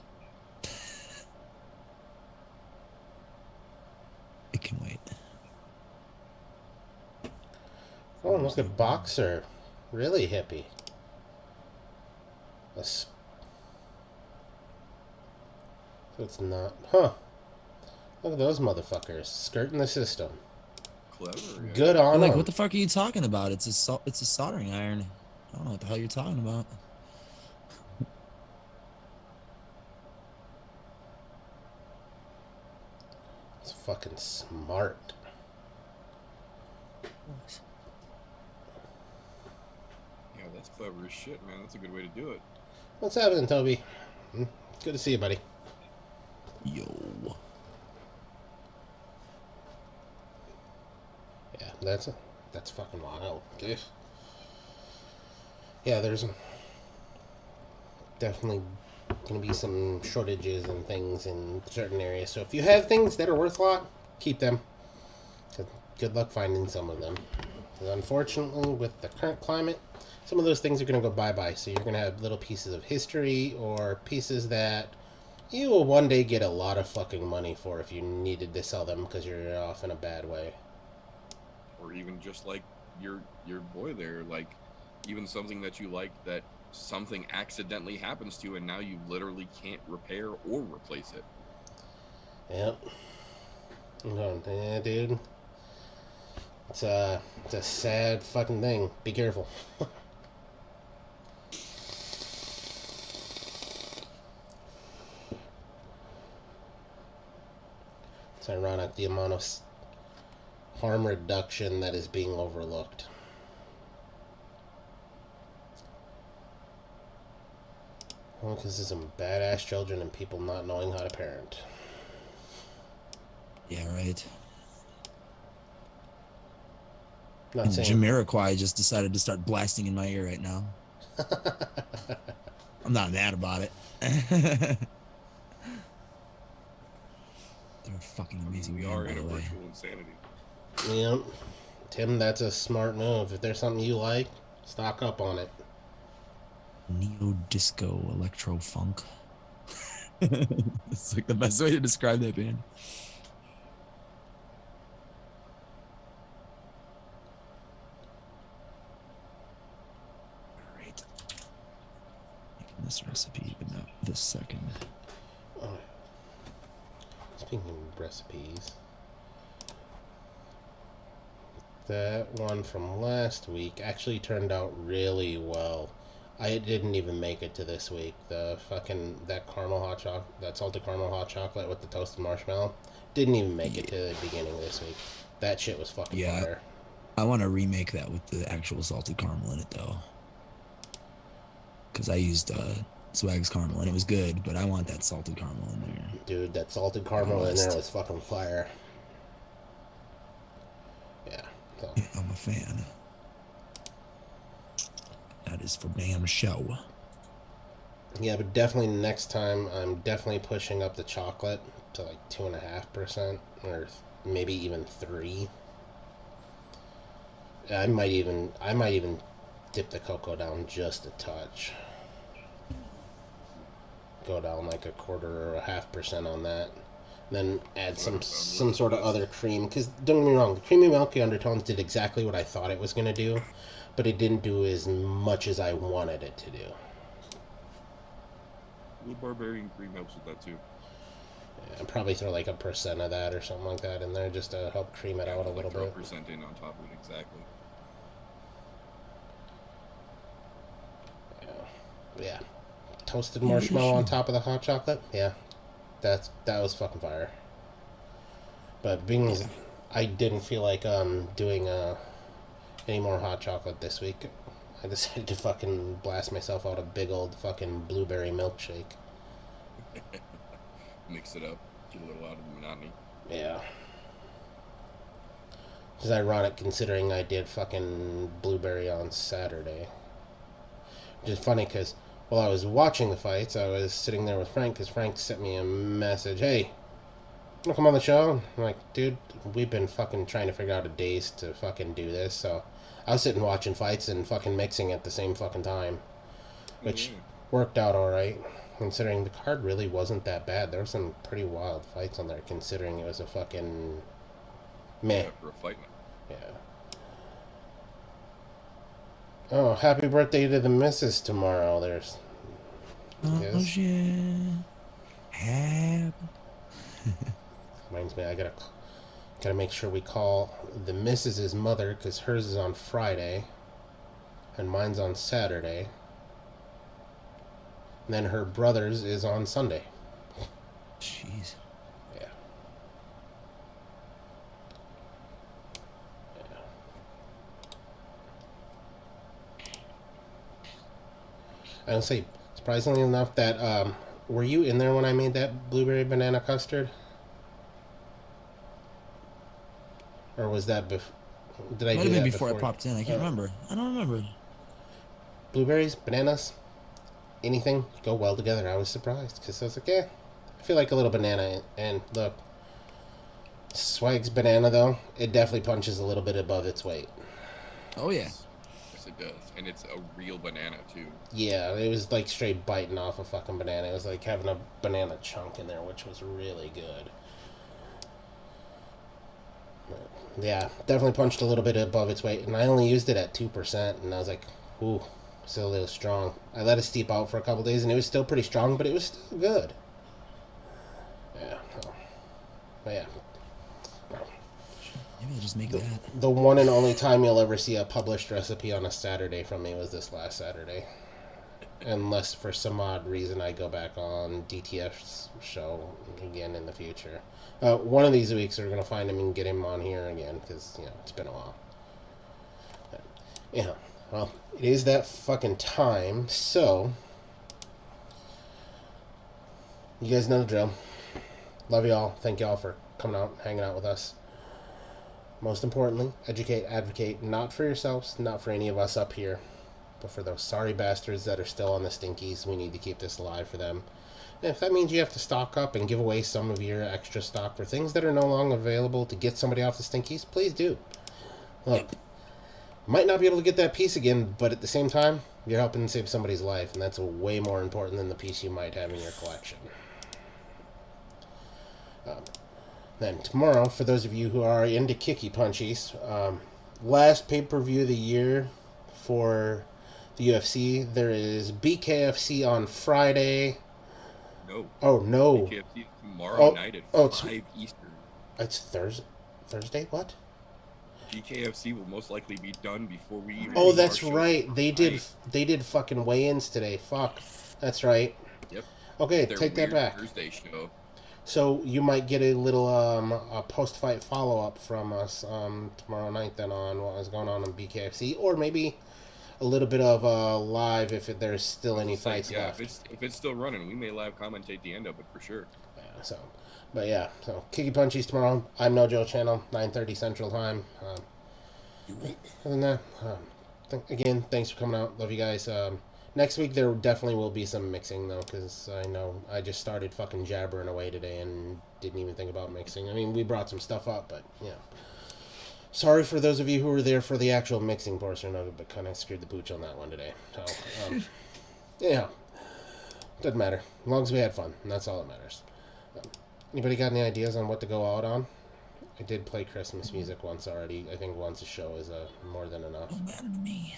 It can wait. Oh, look at Boxer. Really hippie. So it's not... Huh. Look at those motherfuckers. Skirting the system. Clever. Yeah. Good on Like, them. what the fuck are you talking about? It's a soldering iron. I don't know what the hell you're talking about. It's fucking smart. Yeah, that's clever as shit, man. That's a good way to do it. What's happening, Toby? Good to see you, buddy. Yo. Yeah, that's fucking wild, dude. Yeah, there's definitely gonna be some shortages and things in certain areas. So if you have things that are worth a lot, keep them. Good luck finding some of them. And unfortunately, with the current climate, some of those things are going to go bye-bye. So you're going to have little pieces of history or pieces that you will one day get a lot of fucking money for if you needed to sell them because you're off in a bad way. Or even just like your boy there, like even something that you like that something accidentally happens to and now you literally can't repair or replace it. Yep. I'm going, yeah, dude. It's a sad fucking thing. Be careful. It's ironic the amount of harm reduction that is being overlooked. Well, because there's some badass children and people not knowing how to parent. Yeah, right. Not And saying. Jamiroquai just decided to start blasting in my ear right now. I'm not mad about it. They're fucking amazing. We band, are by in a the way. virtual insanity. Yep. Tim, that's a smart move. If there's something you like, stock up on it. Neo disco electro funk. It's like the best way to describe that band. Great. Making this recipe, but not this second. Oh. Speaking of recipes, that one from last week actually turned out really well. I didn't even make it to this week. That salted caramel hot chocolate with the toasted marshmallow, didn't even make it to the beginning of this week. That shit was fucking Yeah. fire. I want to remake that with the actual salted caramel in it, though. Because I used Swag's caramel, and it was good, but I want that salted caramel in there. Dude, that salted caramel in there was fucking fire. Yeah. So. Yeah, I'm a fan. That is for damn show. Yeah, but definitely next time I'm definitely pushing up the chocolate to like 2.5% or maybe even 3. I might even dip the cocoa down just a touch. Go down like 1/4 or 0.5% on that. Then add some sort of other cream. Because don't get me wrong, the creamy milky undertones did exactly what I thought it was gonna do, but it didn't do as much as I wanted it to do. The barbarian cream helps with that too. Yeah, I'd probably throw like 1% of that or something like that in there just to help cream it out a little bit. 0% in on top of it, exactly. Yeah. Toasted marshmallow on top of the hot chocolate. Yeah. That was fucking fire. But being as I didn't feel like doing any more hot chocolate this week, I decided to fucking blast myself out a big old fucking blueberry milkshake. Mix it up, get a little out of the monotony. Yeah. Which is ironic considering I did fucking blueberry on Saturday. Which is funny because while I was watching the fights, I was sitting there with Frank because Frank sent me a message. Hey, wanna come on the show? I'm like, dude, we've been fucking trying to figure out a days to fucking do this. So I was sitting watching fights and fucking mixing at the same fucking time. Which worked out alright. Considering the card really wasn't that bad. There were some pretty wild fights on there considering it was a fucking meh. Yeah, for a fight night. Yeah. Oh, happy birthday to the missus tomorrow. There's. Oh, Yes. shit. Reminds me, I gotta make sure we call the missus's mother because hers is on Friday, and mine's on Saturday. And then her brother's is on Sunday. Jeez. Yeah. I don't say, surprisingly enough, that were you in there when I made that blueberry banana custard? Or was that before? Did I Might do have been that before I popped in. I can't remember. I don't remember. Blueberries, bananas, anything go well together. I was surprised because I was like, yeah, I feel like a little banana. And look, Swag's banana, though, it definitely punches a little bit above its weight. Oh yeah. Yes, it does. And it's a real banana, too. Yeah, it was like straight biting off a fucking banana. It was like having a banana chunk in there, which was really good. But, yeah, definitely punched a little bit above its weight, and I only used it at 2%, and I was like, ooh, still a little strong. I let it steep out for a couple days, and it was still pretty strong, but it was still good. Yeah, but yeah. Maybe I'll just make that. The one and only time you'll ever see a published recipe on a Saturday from me was this last Saturday. Unless for some odd reason I go back on DTF's show again in the future. One of these weeks we're going to find him and get him on here again because, it's been a while. But, yeah, well, it is that fucking time, so you guys know the drill. Love y'all. Thank y'all for coming out, hanging out with us. Most importantly, educate, advocate, not for yourselves, not for any of us up here, but for those sorry bastards that are still on the stinkies. We need to keep this alive for them. And if that means you have to stock up and give away some of your extra stock for things that are no longer available to get somebody off the stinkies, please do. Look, might not be able to get that piece again, but at the same time, you're helping save somebody's life, and that's way more important than the piece you might have in your collection. Then tomorrow, for those of you who are into kicky punchies, last pay-per-view of the year for the UFC, there is BKFC on Friday. No. Oh, no. BKFC tomorrow night at 5 Eastern. It's Thursday? What? BKFC will most likely be done before we even Oh, do that's our show right. They did tonight. fucking weigh-ins today. Fuck. That's right. Yep. Okay, Their take that weird back. Thursday show. So you might get a little a post-fight follow-up from us tomorrow night then on what was going on BKFC, or maybe a little bit of live if there's still any fights left. If it's still running, we may live commentate the end of it for sure. Yeah, so Kicky Punchies tomorrow. I'm No Joe channel, 9:30 Central Time. Other than that, again, thanks for coming out. Love you guys. Next week there definitely will be some mixing though, because I know I just started fucking jabbering away today and didn't even think about mixing. I mean, we brought some stuff up, but sorry for those of you who were there for the actual mixing portion of it, but kind of screwed the pooch on that one today. So, doesn't matter as long as we had fun, and that's all that matters. Anybody got any ideas on what to go out on? I did play Christmas music once already. I think once a show is more than enough. Don't matter to me.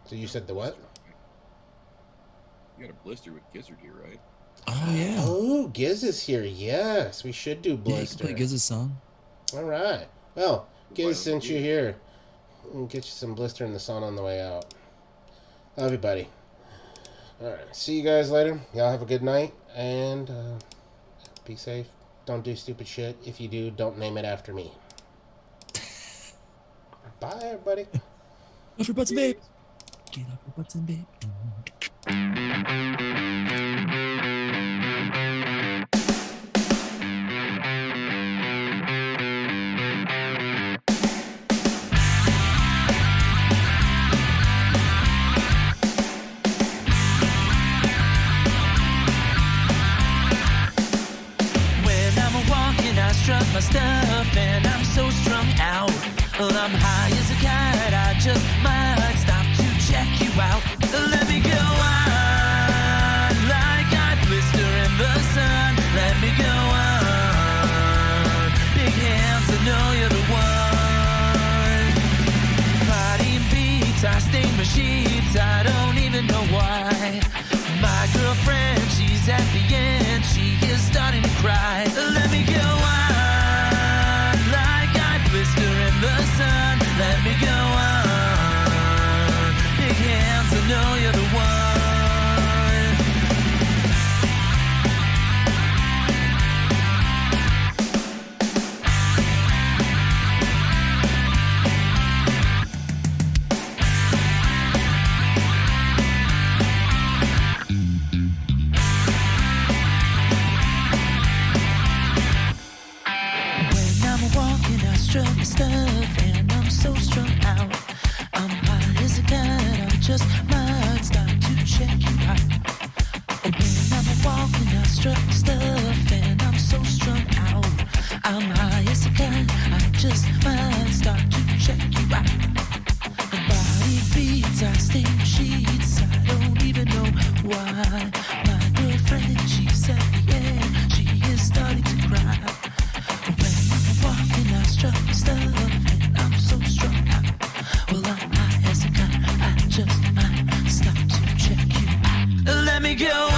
So you said the what? You got a blister with Gizzard here, right? Oh yeah. Oh, Giz is here. Yes, we should do Yeah, you can Blister. play Giz's song. All right. Well, Giz, Why since don't you're you? here, we'll get you some Blister in the sun on the way out. Love you, buddy. All right. See you guys later. Y'all have a good night, and be safe. Don't do stupid shit. If you do, don't name it after me. Bye, everybody. Off your butts and babe. Get off your butts and babe. When I'm walking, I strut my stuff, and I'm so strung out. Well, I'm high as a kite, I just might stop to check you out. Let me go on, like I blister in the sun. Let me go on, big hands, I know you're the one. Body beats, I stain my sheets, I don't even know why. My girlfriend, she's at the end, she is starting to cry. Let me go on, like I blister in the sun. Let me go on, big hands, I know you're the one. When I'm walking, I strut my stuff, and I'm so strung out. I'm high as a kite, I just might stop to check you out. When I'm walking, I strut my stuff, and I'm so so strung out. I'm high as a kite. I just might start to check you out. My body beats, I sting sheets. I don't even know why. My girlfriend, she's at the end. She is starting to cry. When I'm walking, I struck stuff, and I'm so strung out. Well, I'm high as a kite. I just might stop to check you out. Let me go.